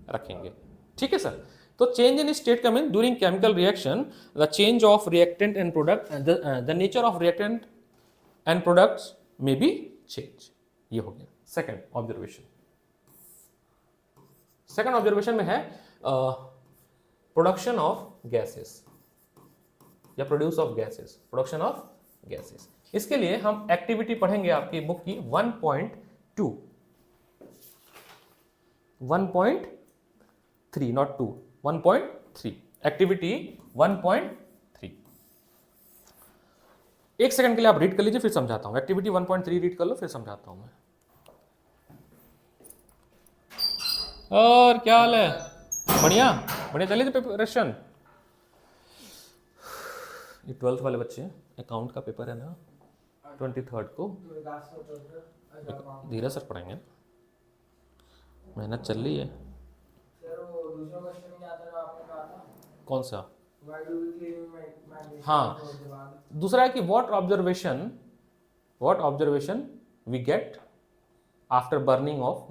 रखेंगे। ठीक है सर। तो चेंज इन स्टेट का mean during chemical reaction the change of reactant and product, the nature of reactant and products may be change. ये हो गया सेकंड ऑब्जर्वेशन। सेकंड ऑब्जर्वेशन में है प्रोडक्शन ऑफ गैसेस या produce of gases, production of gases. इसके लिए हम activity पढ़ेंगे आपकी बुक की 1.2, 1.3 नॉट 2, 1.3, एक्टिविटी 1.3। एक सेकंड के लिए आप रीड कर लीजिए, फिर समझाता हूं। एक्टिविटी 1.3 रीड कर लो, फिर समझाता हूं मैं। और क्या हाल है? बढ़िया बढ़िया चलिए तो प्रिपरेशन। ये 12th वाले बच्चे हैं, अकाउंट का पेपर है ना 23rd को, धीरे सर पढ़ेंगे, मेहनत चल रही है। कौन सा? हाँ, दूसरा है कि what observation we get after burning of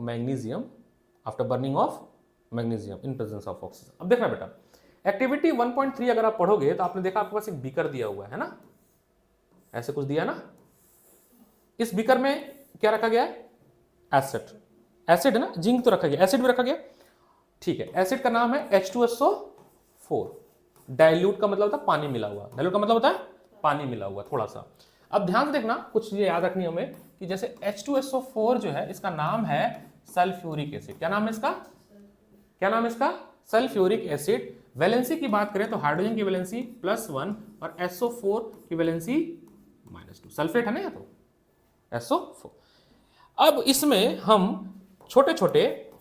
magnesium in presence of oxygen. अब देखना बेटा, एक्टिविटी 1.3 अगर आप पढ़ोगे तो आपने देखा आपके पास एक बीकर दिया हुआ है ना, ऐसे कुछ दिया ना। इस बीकर में क्या रखा गया है? एसिड है ना, जिंक तो रखा गया, एसिड भी रखा गया, ठीक है। एसिड का नाम है H2SO4। डाइल्यूट का मतलब होता है पानी मिला हुआ, डाइल्यूट का मतलब होता है पानी मिला हुआ थोड़ा सा। अब ध्यान से देखना, कुछ ये याद रखनी हमें कि जैसे H2SO4 जो है इसका नाम है सल्फ्यूरिक एसिड। क्या नाम है इसका? Sulphuric acid. वैलेंसी की बात करें तो हाइड्रोजन की वैलेंसी +1 और SO4 की वैलेंसी -2। सल्फेट है ना, या तो SO4। अब इसमें हम छोटे छोटे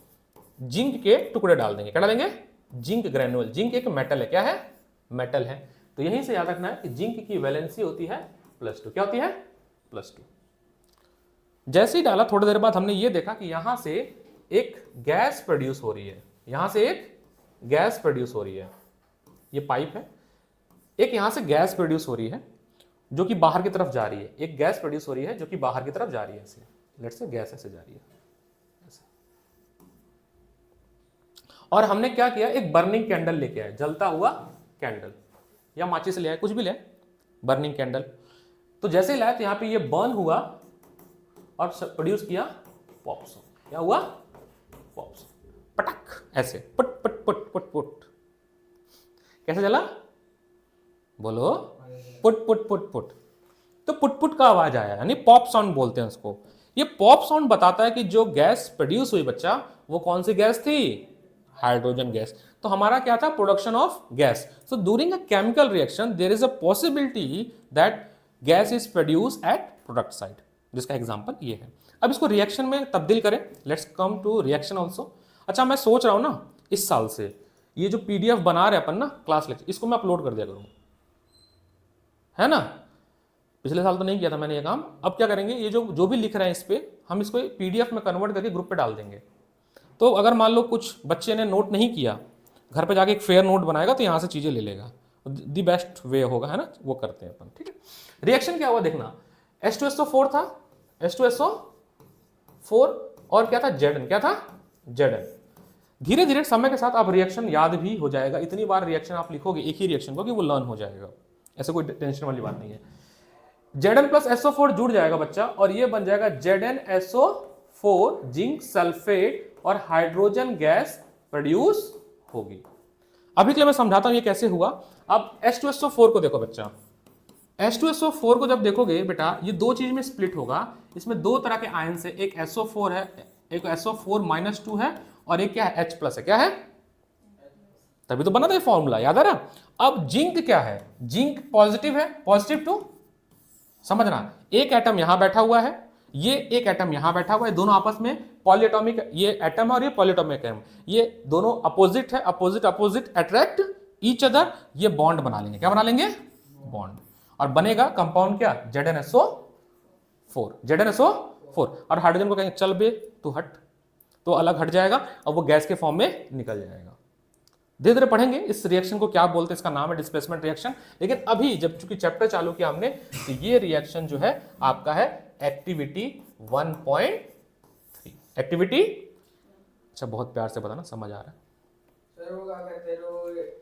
जिंक के टुकड़े डाल देंगे। क्या डालेंगे? Zinc granule. जिंक एक मेटल है, क्या है? मेटल है। तो यहीं से याद रखना है कि जिंक की वैलेंसी होती है +2। क्या होती है? +2। जैसे ही डाला थोड़ी देर बाद हमने ये देखा कि यहां से एक गैस प्रोड्यूस हो रही है, ये पाइप है, एक यहां से गैस प्रोड्यूस हो रही है जो कि बाहर की तरफ जा रही है, एक गैस प्रोड्यूस हो रही है जो कि बाहर की तरफ जा रही है। ऐसे लेट्स से गैस ऐसे जा रही है ऐसे। और हमने क्या किया, एक बर्निंग कैंडल लेके आए, जलता हुआ कैंडल या माचिस ले आए, कुछ भी ले आए, बर्निंग कैंडल। तो जैसे ही लाया तो यहां पे ये बर्न हुआ और प्रोड्यूस किया पॉप्स। क्या हुआ? पॉप्स। पटक, ऐसे put put put put put. कैसे जला? बोलो, पुट पुट पुट पुट। तो पुट पुट का आवाज आया, यानी पॉप साउंड बोलते हैं उसको। ये पॉप साउंड बताता है कि जो गैस प्रोड्यूस हुई बच्चा, वो कौन सी गैस थी? Hydrogen gas. तो हमारा क्या था? Production of gas. So during a chemical reaction there is a possibility that gas is produce at product side, जिसका एग्जांपल ये है। अब इसको रिएक्शन में तब्दील करें। Let's come to reaction also. अच्छा, मैं सोच रहा हूं ना इस साल से ये जो PDF बना रहे अपन ना क्लास लेक्चर, इसको मैं अपलोड कर दिया करूँ, है ना। पिछले साल तो नहीं किया था मैंने ये काम। अब क्या करेंगे, ये जो भी लिख रहे हैं इस पे हम इसको PDF में कन्वर्ट करके ग्रुप पे डाल देंगे। तो अगर मान लो कुछ बच्चे ने नोट नहीं किया, घर पे जाके एक फेयर नोट बनाएगा तो यहाँ से चीज़ें ले लेगा। दी बेस्ट वे होगा, है ना, वो करते हैं अपन, ठीक है। रिएक्शन क्या हुआ देखना, H2SO4 था, H2SO4 और क्या था? Zn। क्या था? Zn। धीरे धीरे समय के साथ आप रिएक्शन याद भी हो जाएगा। इतनी बार रिएक्शन आप लिखोगे एक ही रिएक्शन को कि वो लर्न हो जाएगा, ऐसे कोई टेंशन वाली बात नहीं है। Zn प्लस SO4 जुड़ जाएगा बच्चा और ये बन जाएगा ZnSO4, जिंक सल्फेट और हाइड्रोजन गैस प्रोड्यूस होगी। अभी के लिए मैं समझाता हूं ये कैसे हुआ। अब H2SO4 को देखो बच्चा, H2SO4 को जब देखोगे बेटा, ये दो चीज में स्प्लिट होगा। इसमें दो तरह के आयंस है, एक SO4 है, एक SO4-2 है और एक क्या है? H+ है। क्या है? तभी तो बना था ये फॉर्मूला, याद आ रहा। अब जिंक क्या है? जिंक पॉजिटिव है, +2। समझना, एक एटम यहां बैठा हुआ है, ये एक एटम यहां बैठा हुआ है, दोनों आपस में पॉलीएटॉमिक, ये एटम है और ये पॉलीएटॉमिक है, ये दोनों अपोजिट है, opposite opposite attract each other, ये बॉन्ड बना लेंगे। क्या बना लेंगे? बॉन्ड। और बनेगा कंपाउंड क्या? ZnSO4। और हाइड्रोजन को कहेंगे चल बे तू हट, तो अलग हट जाएगा और वो गैस के फॉर्म में निकल जाएगा। धीरे धीरे पढ़ेंगे इस रिएक्शन को क्या बोलते हैं, इसका नाम है डिस्प्लेसमेंट रिएक्शन। लेकिन अभी जब चूंकि चैप्टर चालू किया हमने, तो ये रिएक्शन जो है आपका है एक्टिविटी 1.3। एक्टिविटी, अच्छा बहुत प्यार से बताना, समझ आ रहा है।
सर वो क्या कहते हैं,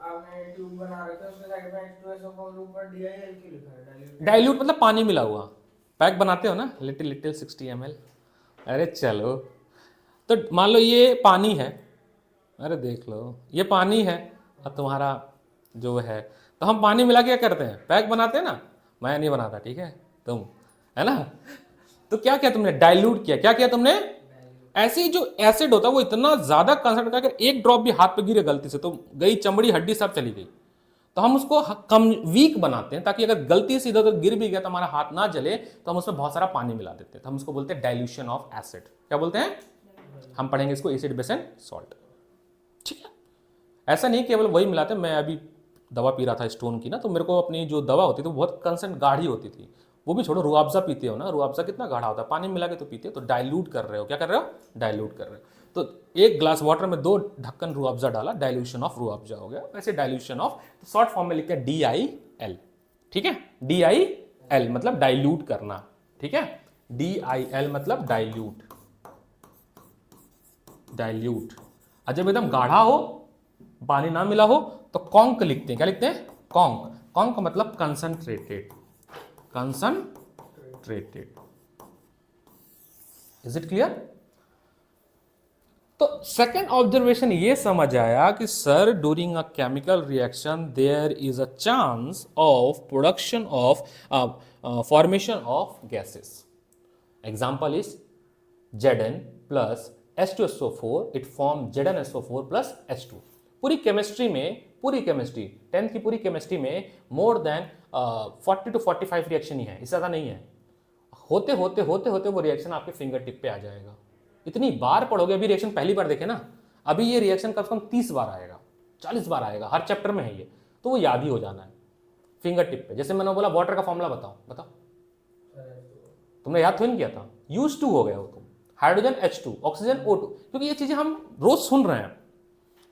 आपने ट्यूब बना रखा है, उसके साइड में H2SO4 ऊपर DIL क्यों लिखा है?
डाइल्यूट मतलब पानी मिला हुआ। पैक बनाते हो ना, लिटिल 60 ml। अरे चलो, तो मान लो ये पानी है, अरे देख लो ये पानी है और तुम्हारा जो है, तो हम पानी मिला के क्या करते हैं? पैक बनाते हैं ना। मैं नहीं बनाता, ठीक है, तुम, है ना। तो क्या किया तुमने? डाइल्यूट किया। क्या किया तुमने? ऐसे ही जो एसिड होता है वो इतना ज्यादा कंसंट्रेट होता है, अगर एक ड्रॉप भी हाथ पे गिरे गलती से तो गई चमड़ी हड्डी सब चली गई। तो हम उसको कम वीक बनाते हैं ताकि अगर गलती से इधर उधर गिर भी गया तो हमारा हाथ ना जले, तो हम उसमें बहुत सारा पानी मिला देते हैं। तो हम उसको बोलते हैं डाइल्यूशन ऑफ एसिड। क्या बोलते हैं? हम पढ़ेंगे इसको एसिड बेस एंड सॉल्ट। ऐसा नहीं केवल वही मिलाते, मैं अभी दवा पी रहा था स्टोन की ना, तो मेरे को अपनी जो दवा होती थी वो बहुत कंसेंट गाढ़ी होती थी। वो भी छोड़ो, रूअफ़ज़ा पीते हो ना, रूअफ़ज़ा कितना गाढ़ा होता है, पानी मिला के तो पीते हो, तो डाइल्यूट कर रहे हो, क्या कर रहे हो, डाइल्यूट कर रहे हो। तो एक ग्लास वाटर में 2 ढक्कन रूअफ़ज़ा डाला, डाइल्यूशन ऑफ रूअफ़ज़ा हो गया। वैसे डाइल्यूशन ऑफ शॉर्ट फॉर्म में लिखते हैं DIL, ठीक है, DIL मतलब डाइल्यूट करना, ठीक है, DIL मतलब डाइल्यूट, डाइल्यूट। और जब एकदम गाढ़ा हो, पानी ना मिला हो, तो कॉन्क लिखते हैं, क्या लिखते हैं, कॉन्क। कॉन्क मतलब concentrated, concentrated. Is it clear? तो सेकेंड ऑब्जर्वेशन ये समझ आया कि sir during a chemical reaction there is a chance of production of formation of gases. Example is Zn plus H2SO4, it form ZnSO4 plus H2। पूरी chemistry में, पूरी chemistry 10th की पूरी केमिस्ट्री में मोर देन 40 to 45 रिएक्शन ही है, इससे ज़्यादा नहीं है। होते होते होते होते वो रिएक्शन आपके फिंगर टिप पे आ जाएगा। इतनी बार पढ़ोगे, अभी रिएक्शन पहली बार देखे ना, अभी ये रिएक्शन कम से कम 30 बार आएगा, 40 बार आएगा, हर चैप्टर में है ये, तो वो याद ही हो जाना है फिंगर टिप पे। जैसे मैंने बोला वाटर का फॉर्मूला बताओ, तुमने याद तो नहीं किया था, यूज टू हो गया वो, तुम हाइड्रोजन H2, ऑक्सीजन O2, क्योंकि ये चीजें हम रोज सुन रहे हैं,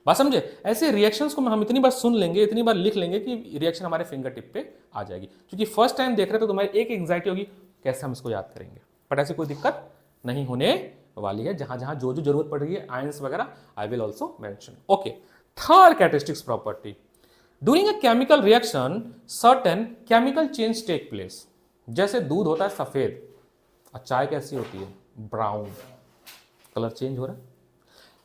बात समझे। ऐसे रिएक्शंस को हम इतनी बार सुन लेंगे, इतनी बार लिख लेंगे कि रिएक्शन हमारे फिंगर टिप पे आ जाएगी। क्योंकि फर्स्ट टाइम देख रहे तो तुम्हारी एक एंग्जाइटी होगी, कैसे हम इसको याद करेंगे, बट ऐसी कोई दिक्कत नहीं होने वाली है। जहां जहां जो जरूरत पड़ रही है, आयंस वगैरह, I will also mention. Okay, third characteristics property, during a chemical reaction certain chemical change take place. जैसे दूध होता है सफेद और चाय कैसी होती है, ब्राउन, कलर चेंज हो रहा है।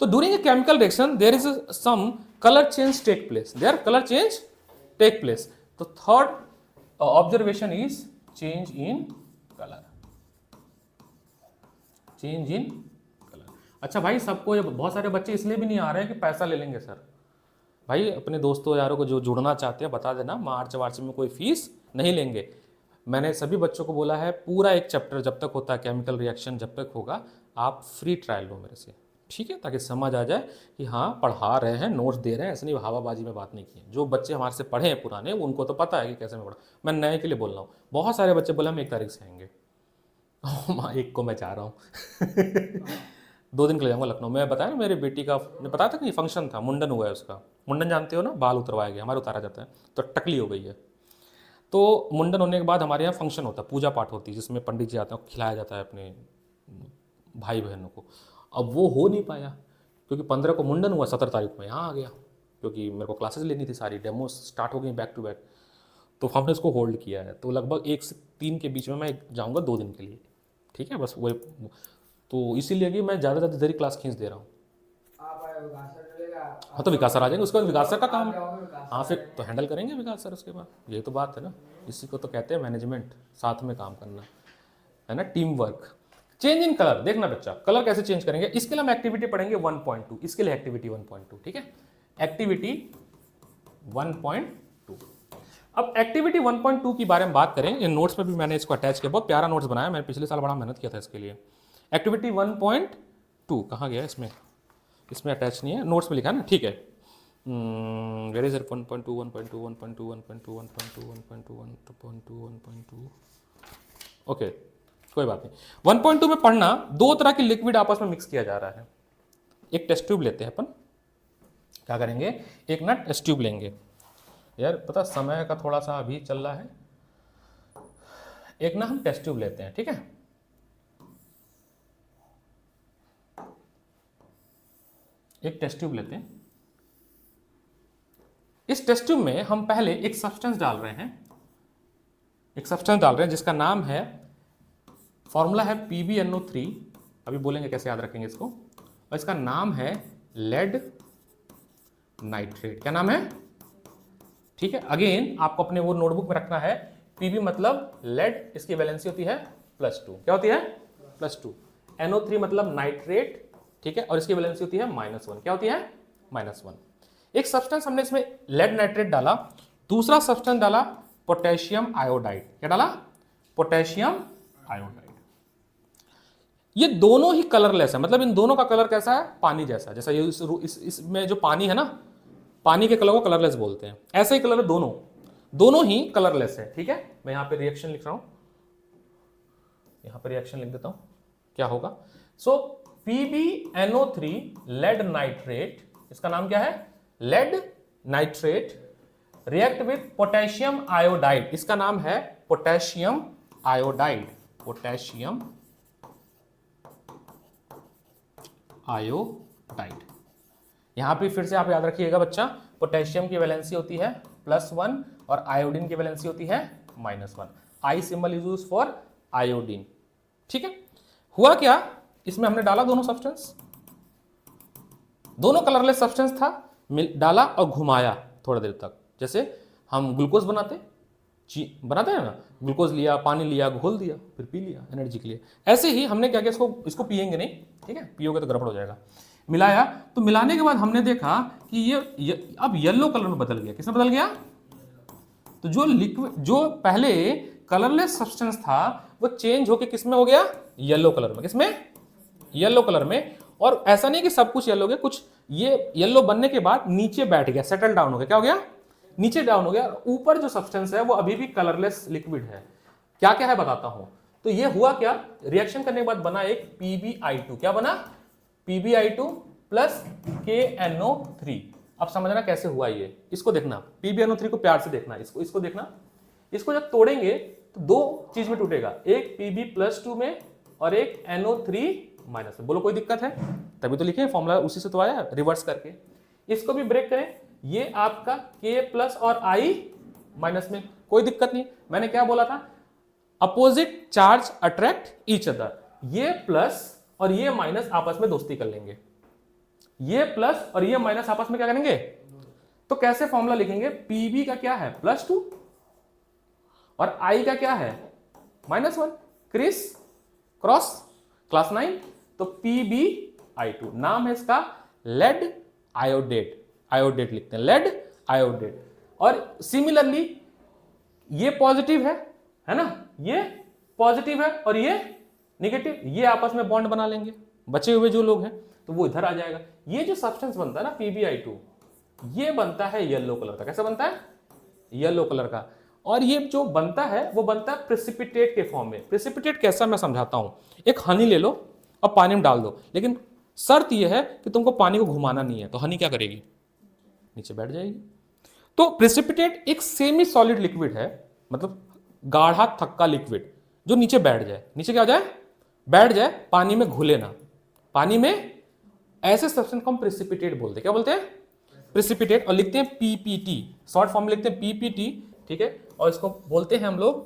तो during a chemical reaction there is some colour change take place, there colour change take place. तो third observation is change in colour, change in colour. अच्छा भाई, सबको, बहुत सारे बच्चे इसलिए भी नहीं आ रहे हैं कि पैसा ले लेंगे सर। भाई अपने दोस्तों यारों को जो जुड़ना चाहते हैं बता देना, मार्च वार्च में कोई फीस नहीं लेंगे। मैंने सभी बच्चों को बोला है, पूरा एक चैप्टर जब तक होता है केमिकल रिएक्शन, जब तक होगा आप फ्री ट्रायल लो मेरे से, ठीक है, ताकि समझ आ जाए कि हाँ पढ़ा रहे हैं, नोट्स दे रहे हैं, ऐसे नहीं हवाबाजी में बात नहीं की है। जो बच्चे हमारे से पढ़े हैं पुराने, उनको तो पता है कि कैसे मैं पढ़ा, मैं नए के लिए बोल रहा हूँ। बहुत सारे बच्चे बोले हम 1 तारीख से आएंगे, एक को मैं चाह रहा हूँ 2 दिन के लिए जाऊँगा लखनऊ। मैं बताया ना, मेरी बेटी का, मैं बताया था कि फंक्शन था, मुंडन हुआ है उसका। मुंडन जानते हो ना, बाल उतरवाया गया, हमारे उतारा जाता है, तो टकली हो गई है। तो मुंडन होने के बाद हमारे यहाँ फंक्शन होता है, पूजा पाठ होती है, जिसमें पंडित जी आते हैं, खिलाया जाता है अपने भाई बहनों को। अब वो हो नहीं पाया, क्योंकि 15 को मुंडन हुआ, 17 तारीख को यहाँ आ गया, क्योंकि मेरे को क्लासेस लेनी थी, सारी डेमो स्टार्ट हो गई बैक टू बैक, तो हमने इसको होल्ड किया है। तो लगभग 1 से 3 के बीच में मैं जाऊँगा 2 दिन के लिए, ठीक है, बस वो। तो इसीलिए कि मैं ज़्यादा से ज़्यादा देरी क्लास खींच दे रहा हूँ। हाँ, तो विकास सर आ जाएंगे, उसके बाद विकास सर का काम है। हाँ, फिर तो हैंडल करेंगे विकास सर उसके बाद, ये तो बात है ना, इसी को तो कहते हैं मैनेजमेंट, साथ में काम करना है ना, team work. Change in colour, देखना बच्चा, कलर कैसे चेंज करेंगे, इसके लिए हम एक्टिविटी पढ़ेंगे 1.2, इसके लिए एक्टिविटी 1.2, ठीक है, एक्टिविटी 1.2। अब एक्टिविटी 1.2 की बारे में बात करें, इन नोट्स में भी मैंने इसको अटैच किया, बहुत प्यारा नोट्स बनाया, मैंने पिछले साल बड़ा मेहनत किया था इसके लिए। एक्टिविटी 1.2 कहाँ गया, इसमें अटैच नहीं है, नोट्स में लिखा है ना, ठीक है। वेयर इज इट, 1.2 1.2 1.2 1.2 1.2 1.2 1.2 1.2, ओके, कोई बात नहीं। 1.2 में पढ़ना, 2 तरह की लिक्विड आपस में मिक्स किया जा रहा है। एक टेस्ट ट्यूब लेते हैं अपन, क्या करेंगे, एक ना टेस्ट ट्यूब लेंगे। यार पता समय का थोड़ा सा अभी चल रहा है, एक ना हम टेस्ट ट्यूब लेते हैं, ठीक है। एक टेस्ट ट्यूब लेते हैं, इस टेस्ट ट्यूब में हम पहले एक सब्सटेंस डाल रहे हैं, जिसका नाम है, फॉर्मूला है PbNO3, अभी बोलेंगे कैसे याद रखेंगे इसको, और इसका नाम है लेड नाइट्रेट। क्या नाम है, ठीक है। अगेन आपको अपने वो नोटबुक में रखना है, Pb मतलब लेड, इसकी वैलेंसी होती है +2, क्या होती है, +2। NO3 मतलब नाइट्रेट, ठीक है, और इसकी वैलेंसी होती है -1, क्या होती है, -1। एक सब्सटेंस हमने इसमें लेड नाइट्रेट डाला, दूसरा सब्सटेंस डाला पोटेशियम आयोडाइड, क्या डाला, पोटेशियम आयोडाइड। ये दोनों ही कलरलेस है, मतलब इन दोनों का कलर कैसा है, पानी जैसा। जैसा ये इसमें जो पानी है ना, पानी के कलर को कलरलेस बोलते हैं। ऐसे ही कलर दोनों दोनों ही कलरलेस है। ठीक है, मैं यहां पे रिएक्शन लिख रहा हूं, यहां पे रिएक्शन लिख देता हूं, क्या होगा। सो PbNO3 लेड नाइट्रेट, इसका नाम क्या है, lead nitrate, react with potassium iodide, इसका नाम है पोटेशियम आयोडाइड, पोटेशियम आयोडाइड। यहां पे फिर से आप याद रखिएगा बच्चा, पोटेशियम की वैलेंसी होती है +1 और आयोडीन की वैलेंसी होती है -1। I symbol is used for iodine. ठीक है, हुआ क्या, इसमें हमने डाला दोनों सब्सटेंस, दोनों कलरलेस सब्सटेंस था, डाला और घुमाया थोड़ा देर तक, जैसे हम ग्लूकोज बनाते हैं ना, ग्लूकोज लिया, पानी लिया, घोल दिया, फिर पी लिया एनर्जी के लिए। ऐसे ही हमने क्या किया, इसको पिएंगे नहीं, ठीक है, पियोगे तो गड़बड़ हो जाएगा। मिलाया, तो मिलाने के बाद हमने देखा कि ये अब येलो कलर में बदल गया। किसमें बदल गया, तो जो लिक्विड, जो पहले कलरलेस सब्सटेंस था वो चेंज होके किसमें हो गया, येलो कलर में। किसमें, येलो कलर में। और ऐसा नहीं कि सब कुछ येलो हो गया, कुछ ये येलो बनने के बाद नीचे बैठ गया, सेटल डाउन हो गया। क्या हो गया, नीचे डाउन हो गया। ऊपर जो सब्सटेंस है वो अभी भी कलरलेस लिक्विड है। क्या क्या है बताता हूं। तो ये हुआ क्या, रिएक्शन करने के बाद बना एक PbI2। क्या बना, PbI2 प्लस KNO3। अब समझना कैसे हुआ ये, इसको देखना, PbNO3 को प्यार से देखना, इसको देखना। इसको जब तोड़ेंगे तो दो चीज में टूटेगा, एक Pb+2 में और एक NO3- में। बोलो कोई दिक्कत है, तभी तो लिखे फॉर्मूला उसी से तो आया, रिवर्स करके। इसको भी ब्रेक करें, ये आपका K+ और I- में, कोई दिक्कत नहीं। मैंने क्या बोला था, opposite charge attract each other. ये प्लस और ये माइनस आपस में दोस्ती कर लेंगे, ये प्लस और ये माइनस आपस में क्या करेंगे। तो कैसे फॉर्मूला लिखेंगे, Pb का क्या है +2 और I का क्या है -1, क्रिस क्रॉस, क्लास 9। तो PbI2 नाम है इसका लेड आयोडेट, आयोडेट लिखते हैं, लेड आयोडेट। और सिमिलरली ये पॉजिटिव है ना, ये पॉजिटिव है और ये नेगेटिव, ये आपस में बॉन्ड बना लेंगे, बचे हुए जो लोग हैं तो वो इधर आ जाएगा। ये जो सब्सटेंस बनता है ना PbI2, ये बनता है येलो कलर का। कैसा बनता है, येलो कलर का। और ये जो बनता है वो बनता है प्रेसिपिटेट के फॉर्म में। प्रेसिपिटेट कैसा, मैं समझाता हूं। एक हनी ले लो और पानी में डाल दो, लेकिन शर्त यह है कि तुमको पानी को घुमाना नहीं है। तो हनी क्या करेगी, नीचे बैठ जाएगी। तो प्रेसिपिटेट एक सेमी सॉलिड लिक्विड है, मतलब गाढ़ा थक्का लिक्विड जो नीचे बैठ जाए, नीचे क्या हो जाए, बैठ जाए, पानी में घुले ना। पानी में ऐसे सब्सटेंस को हम प्रेसिपिटेट बोलते हैं। क्या बोलते हैं, प्रेसिपिटेट। और लिखते हैं PPT, शॉर्ट फॉर्म में लिखते हैं PPT, ठीक है। और इसको बोलते हैं हम लोग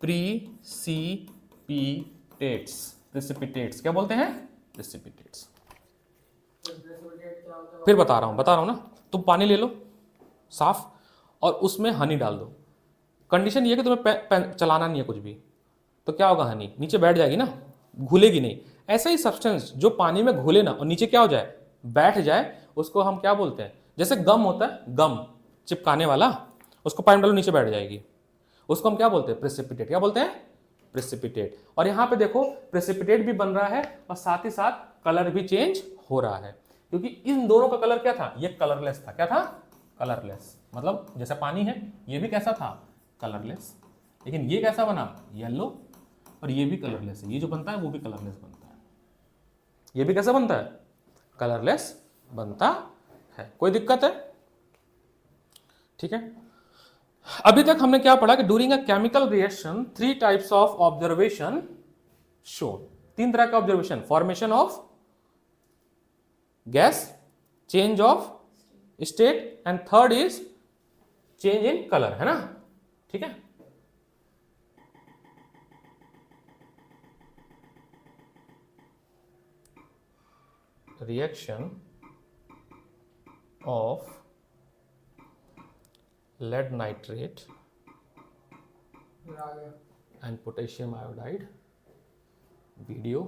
प्रीसिपिटेट्स, प्रेसिपिटेट्स क्या बोलते हैं, प्रेसिपिटेट्स। फिर बता रहा हूं ना। तुम पानी ले लो साफ और उसमें हनी डाल दो। कंडीशन ये कि तुम्हें चलाना नहीं है कुछ भी, तो क्या होगा, हनी नीचे बैठ जाएगी ना, घुलेगी नहीं। ऐसा ही सब्सटेंस जो पानी में घुले ना और नीचे क्या हो जाए, बैठ जाए, उसको हम क्या बोलते हैं, जैसे गम होता है, गम चिपकाने वाला, उसको पानी डालो नीचे बैठ जाएगी, उसको हम क्या बोलते हैं, प्रेसिपिटेट। क्या बोलते हैं, प्रेसिपिटेट। और यहां पे देखो प्रेसिपिटेट भी बन रहा है और साथ ही साथ कलर भी चेंज हो रहा है, क्योंकि इन दोनों का कलर क्या था, ये कलरलेस था। क्या था, कलरलेस। मतलब जैसे पानी है, ये भी कैसा था, कलरलेस। लेकिन ये कैसा बना, येलो, और ये भी कलरलेस है। ये जो बनता है वो भी कलरलेस बनता है, ये भी कैसा बनता है, कलरलेस बनता है। कोई दिक्कत है, ठीक है। अभी तक हमने क्या पढ़ा कि during a chemical reaction 3 types of observation show. 3 तरह का observation, formation of gas, change of state, and third is change in colour, है ना, ठीक है। Reaction of lead nitrate and potassium iodide, video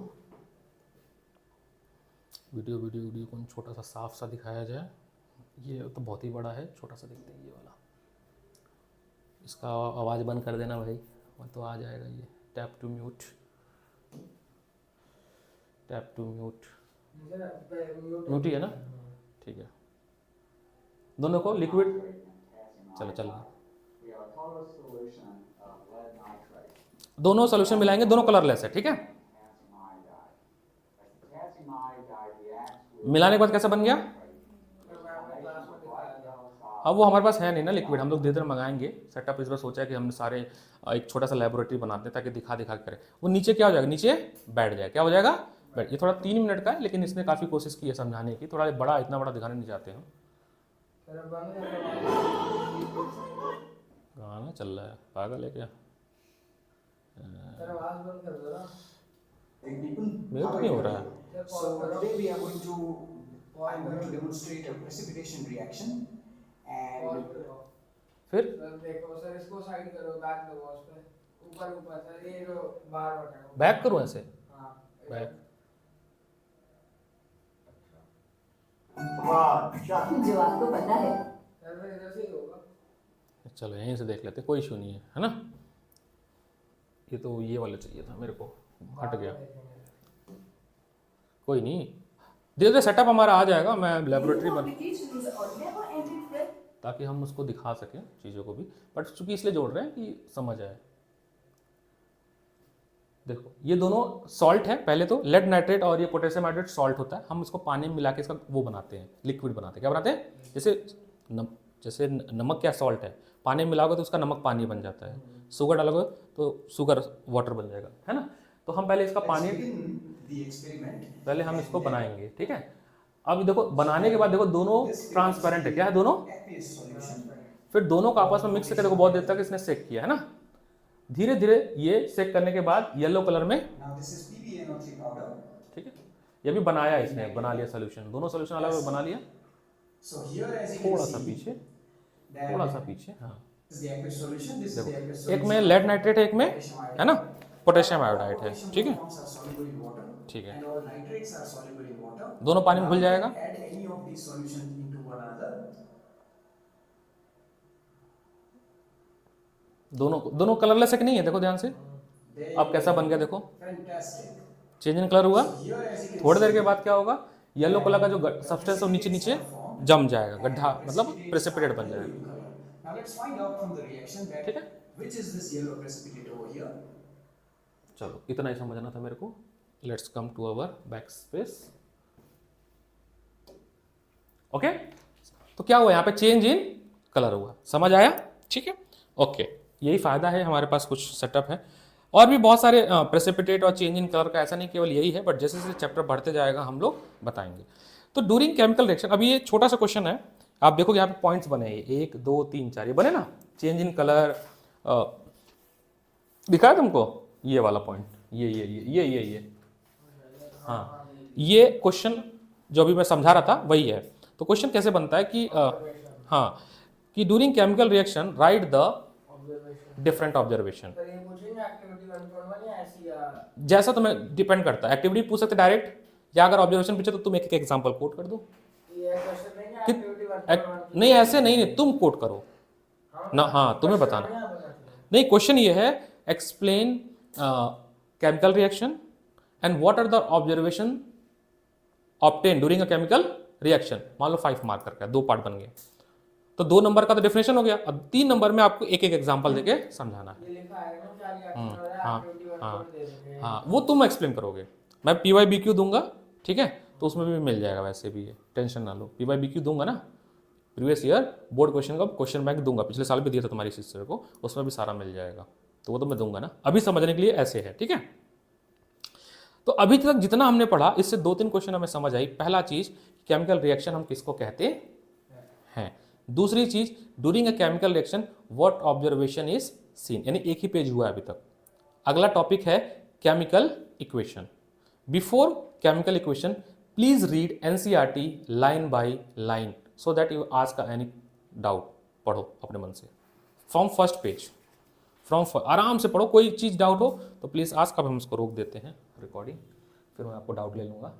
कौन छोटा सा साफ सा दिखाया जाए, ये तो बहुत ही बड़ा है, छोटा सा देखते हैं ये वाला। इसका आवाज़ बंद कर देना भाई, और तो आ जाएगा ये, टैप टू म्यूट, म्यूट ही है ना, ठीक है। दोनों को लिक्विड, चलो चलो,
We have a colorless solution of lead nitrate,
दोनों सोल्यूशन मिलाएंगे, दोनों कलरलेस है, ठीक है।
potassium iodide. As potassium iodide reacts with
मिलाने के बाद कैसा बन गया?
फिर मैं अपने क्लास में दिखाया था।
अब वो हमारे पास है नहीं ना लिक्विड, हम लोग धीरे धीरे मंगाएंगे। सेटअप इस बार सोचा है कि हम सारे एक छोटा सा लेबोरेटरी बनाते हैं ताकि दिखा दिखा के करें। वो नीचे क्या हो जाएगा, नीचे बैठ जाएगा, क्या हो जाएगा, बैठ। ये थोड़ा 3 मिनट का है, लेकिन इसने काफ़ी कोशिश की है समझाने की, थोड़ा बड़ा, इतना बड़ा दिखाने नहीं चाहते हम।
फिर बंद कर
गाना चल रहा है, पागल है क्या?
फिर आवाज बंद कर दो ना।
मेरे तो नहीं हो रहा है।
So today we are going to I'm going to demonstrate a precipitation reaction and
फिर
सर देखो सर, इसको साइड करो, बैक दो उस पे, ऊपर ऊपर सर, ये जो बार बटन है।
बैक करूँ ऐसे,
हाँ
बैक।
जो आपको पता है।
सर फिर इधर से ही होगा।
चलो यहीं से देख लेते, कोई इशू नहीं है ना। ये तो ये वाला चाहिए था मेरे को, हट गया, कोई नहीं, धीरे धीरे सेटअप हमारा आ जाएगा। मैं लेबोरेटरी बन, ताकि हम उसको दिखा सकें चीज़ों को भी, बट चूंकि इसलिए जोड़ रहे हैं कि समझ आए। देखो ये दोनों सॉल्ट है, पहले तो लेड नाइट्रेट और ये पोटेशियम हाइड्रेट सॉल्ट होता है, हम इसको पानी में मिला के इसका वो बनाते हैं, लिक्विड बनाते हैं। क्या बनाते हैं? जैसे नमक क्या सॉल्ट है, पानी में मिलाओगे तो उसका नमक पानी बन जाता है, शुगर डालोगे तो शुगर वाटर बन जाएगा, है ना। तो हम पहले इसका पानी,
the experiment.
पहले हम इसको बनाएंगे, ठीक है। अब देखो बनाने के बाद देखो दोनों ट्रांसपेरेंट है, क्या है दोनों,
Aqueous solution.
फिर दोनों को आपस में मिक्स करके देखो, बहुत देर तक इसने सेक किया है ना। धीरे धीरे ये सेक करने के बाद येलो कलर में,
Now this is PbNO3 powder.
ठीक है, ये भी बनाया इसने, बना लिया सोल्यूशन, दोनों सोल्यूशन अलग अलग बना लिया।
So here as you
थोड़ा
can
सा
see,
पीछे,
that
थोड़ा सा पीछे, हाँ।
this is the aqueous solution. This is the aqueous
एक
solution.
में लेड नाइट्रेट है, एक में
Potassium iodide.
है ना पोटेशियम आयोडाइड है,
Potassium
ठीक है,
compounds are soluble in water.
ठीक है।
And all nitrates are soluble in water.
दोनों पानी में
Now
घुल
you
जाएगा।
can add any of these solutions into one another.
दोनों कलरलेस है कि नहीं है, देखो ध्यान से।
There
अब
you
कैसा
go.
बन गया देखो,
Fantastic.
चेंज इन कलर हुआ।
So here as you can
थोड़ी देर
see,
के बाद क्या होगा, येलो कलर का जो सब्सटेंस है वो नीचे नीचे जम जाएगा, गड्ढा मतलब प्रेसिपिटेट बन जाएगा,
Now let's find out from the reaction that
ठीक है।
which is this yellow precipitate over here.
चलो इतना ही समझना था मेरे को। Let's come to our back space, okay. तो क्या हुआ यहाँ पे, चेंज इन कलर हुआ, समझ आया, ठीक है, ओके। यही फायदा है, हमारे पास कुछ सेटअप है और भी बहुत सारे प्रेसिपिटेट और चेंज इन कलर का, ऐसा नहीं केवल यही है, बट जैसे जैसे चैप्टर बढ़ते जाएगा हम लोग बताएंगे। तो डूरिंग केमिकल रिएक्शन, अभी ये छोटा सा क्वेश्चन है, आप देखो यहाँ पे पॉइंट्स बने हैं, 1 2 3 4 ये बने ना, चेंज इन कलर दिखा है तुमको, ये वाला पॉइंट, ये हाँ, ये क्वेश्चन जो अभी मैं समझा रहा था वही है। तो क्वेश्चन कैसे बनता है कि हाँ, कि during chemical reaction right the
observation.
Different observation,
sir ये पूछेंगे एक्टिविटी 1.1 या ऐसी या
जैसा तुम्हें डिपेंड करता है। एक्टिविटी पूछ सकते डायरेक्ट, या अगर ऑब्जर्वेशन पूछे तो तुम एक एग्जांपल कोट कर दो।
ये क्वेश्चन नहीं है
कि-
एक्टिविटी 1.1
नहीं ऐसे नहीं, तुम कोट करो ना, हाँ तुम्हें बताना। नहीं, क्वेश्चन ये है, explain chemical reaction and what are the observation obtain during a chemical reaction. मान लो 5 मार्क का 2 पार्ट बन गए, तो 2 नंबर का तो डेफिनेशन हो गया। अब 3 नंबर में आपको एक एक एग्जांपल देके समझाना है।
ये लिखा है ना क्या रिएक्शन हो रहा है,
हाँ,
एक्टिविटी 1
हाँ,
दे देंगे।
हाँ, वो तुम एक्सप्लेन करोगे, मैं PYBQ दूंगा, ठीक है, तो उसमें भी मिल जाएगा, वैसे भी है, टेंशन ना लो। PYBQ दूंगा ना, प्रीवियस ईयर बोर्ड क्वेश्चन का क्वेश्चन बैंक दूंगा, पिछले साल भी दिया था तुम्हारी सिस्टर को, उसमें भी सारा मिल जाएगा, तो वो तो मैं दूंगा ना। अभी समझने के लिए ऐसे है, ठीक है। तो अभी तक जितना हमने पढ़ा, इससे 2-3 क्वेश्चन हमें समझ आई। पहला चीज, केमिकल रिएक्शन हम किसको कहते हैं। दूसरी चीज, during a chemical reaction what observation is seen, यानी एक ही पेज हुआ है अभी तक। अगला टॉपिक है chemical equation. Before chemical equation please read NCERT line by line so that you ask any doubt. पढ़ो अपने मन से फ्रॉम फर्स्ट पेज, आराम से पढ़ो। कोई चीज़ डाउट हो तो प्लीज़ आस्क। अब हम इसको रोक देते हैं रिकॉर्डिंग, फिर मैं आपको डाउट ले लूँगा।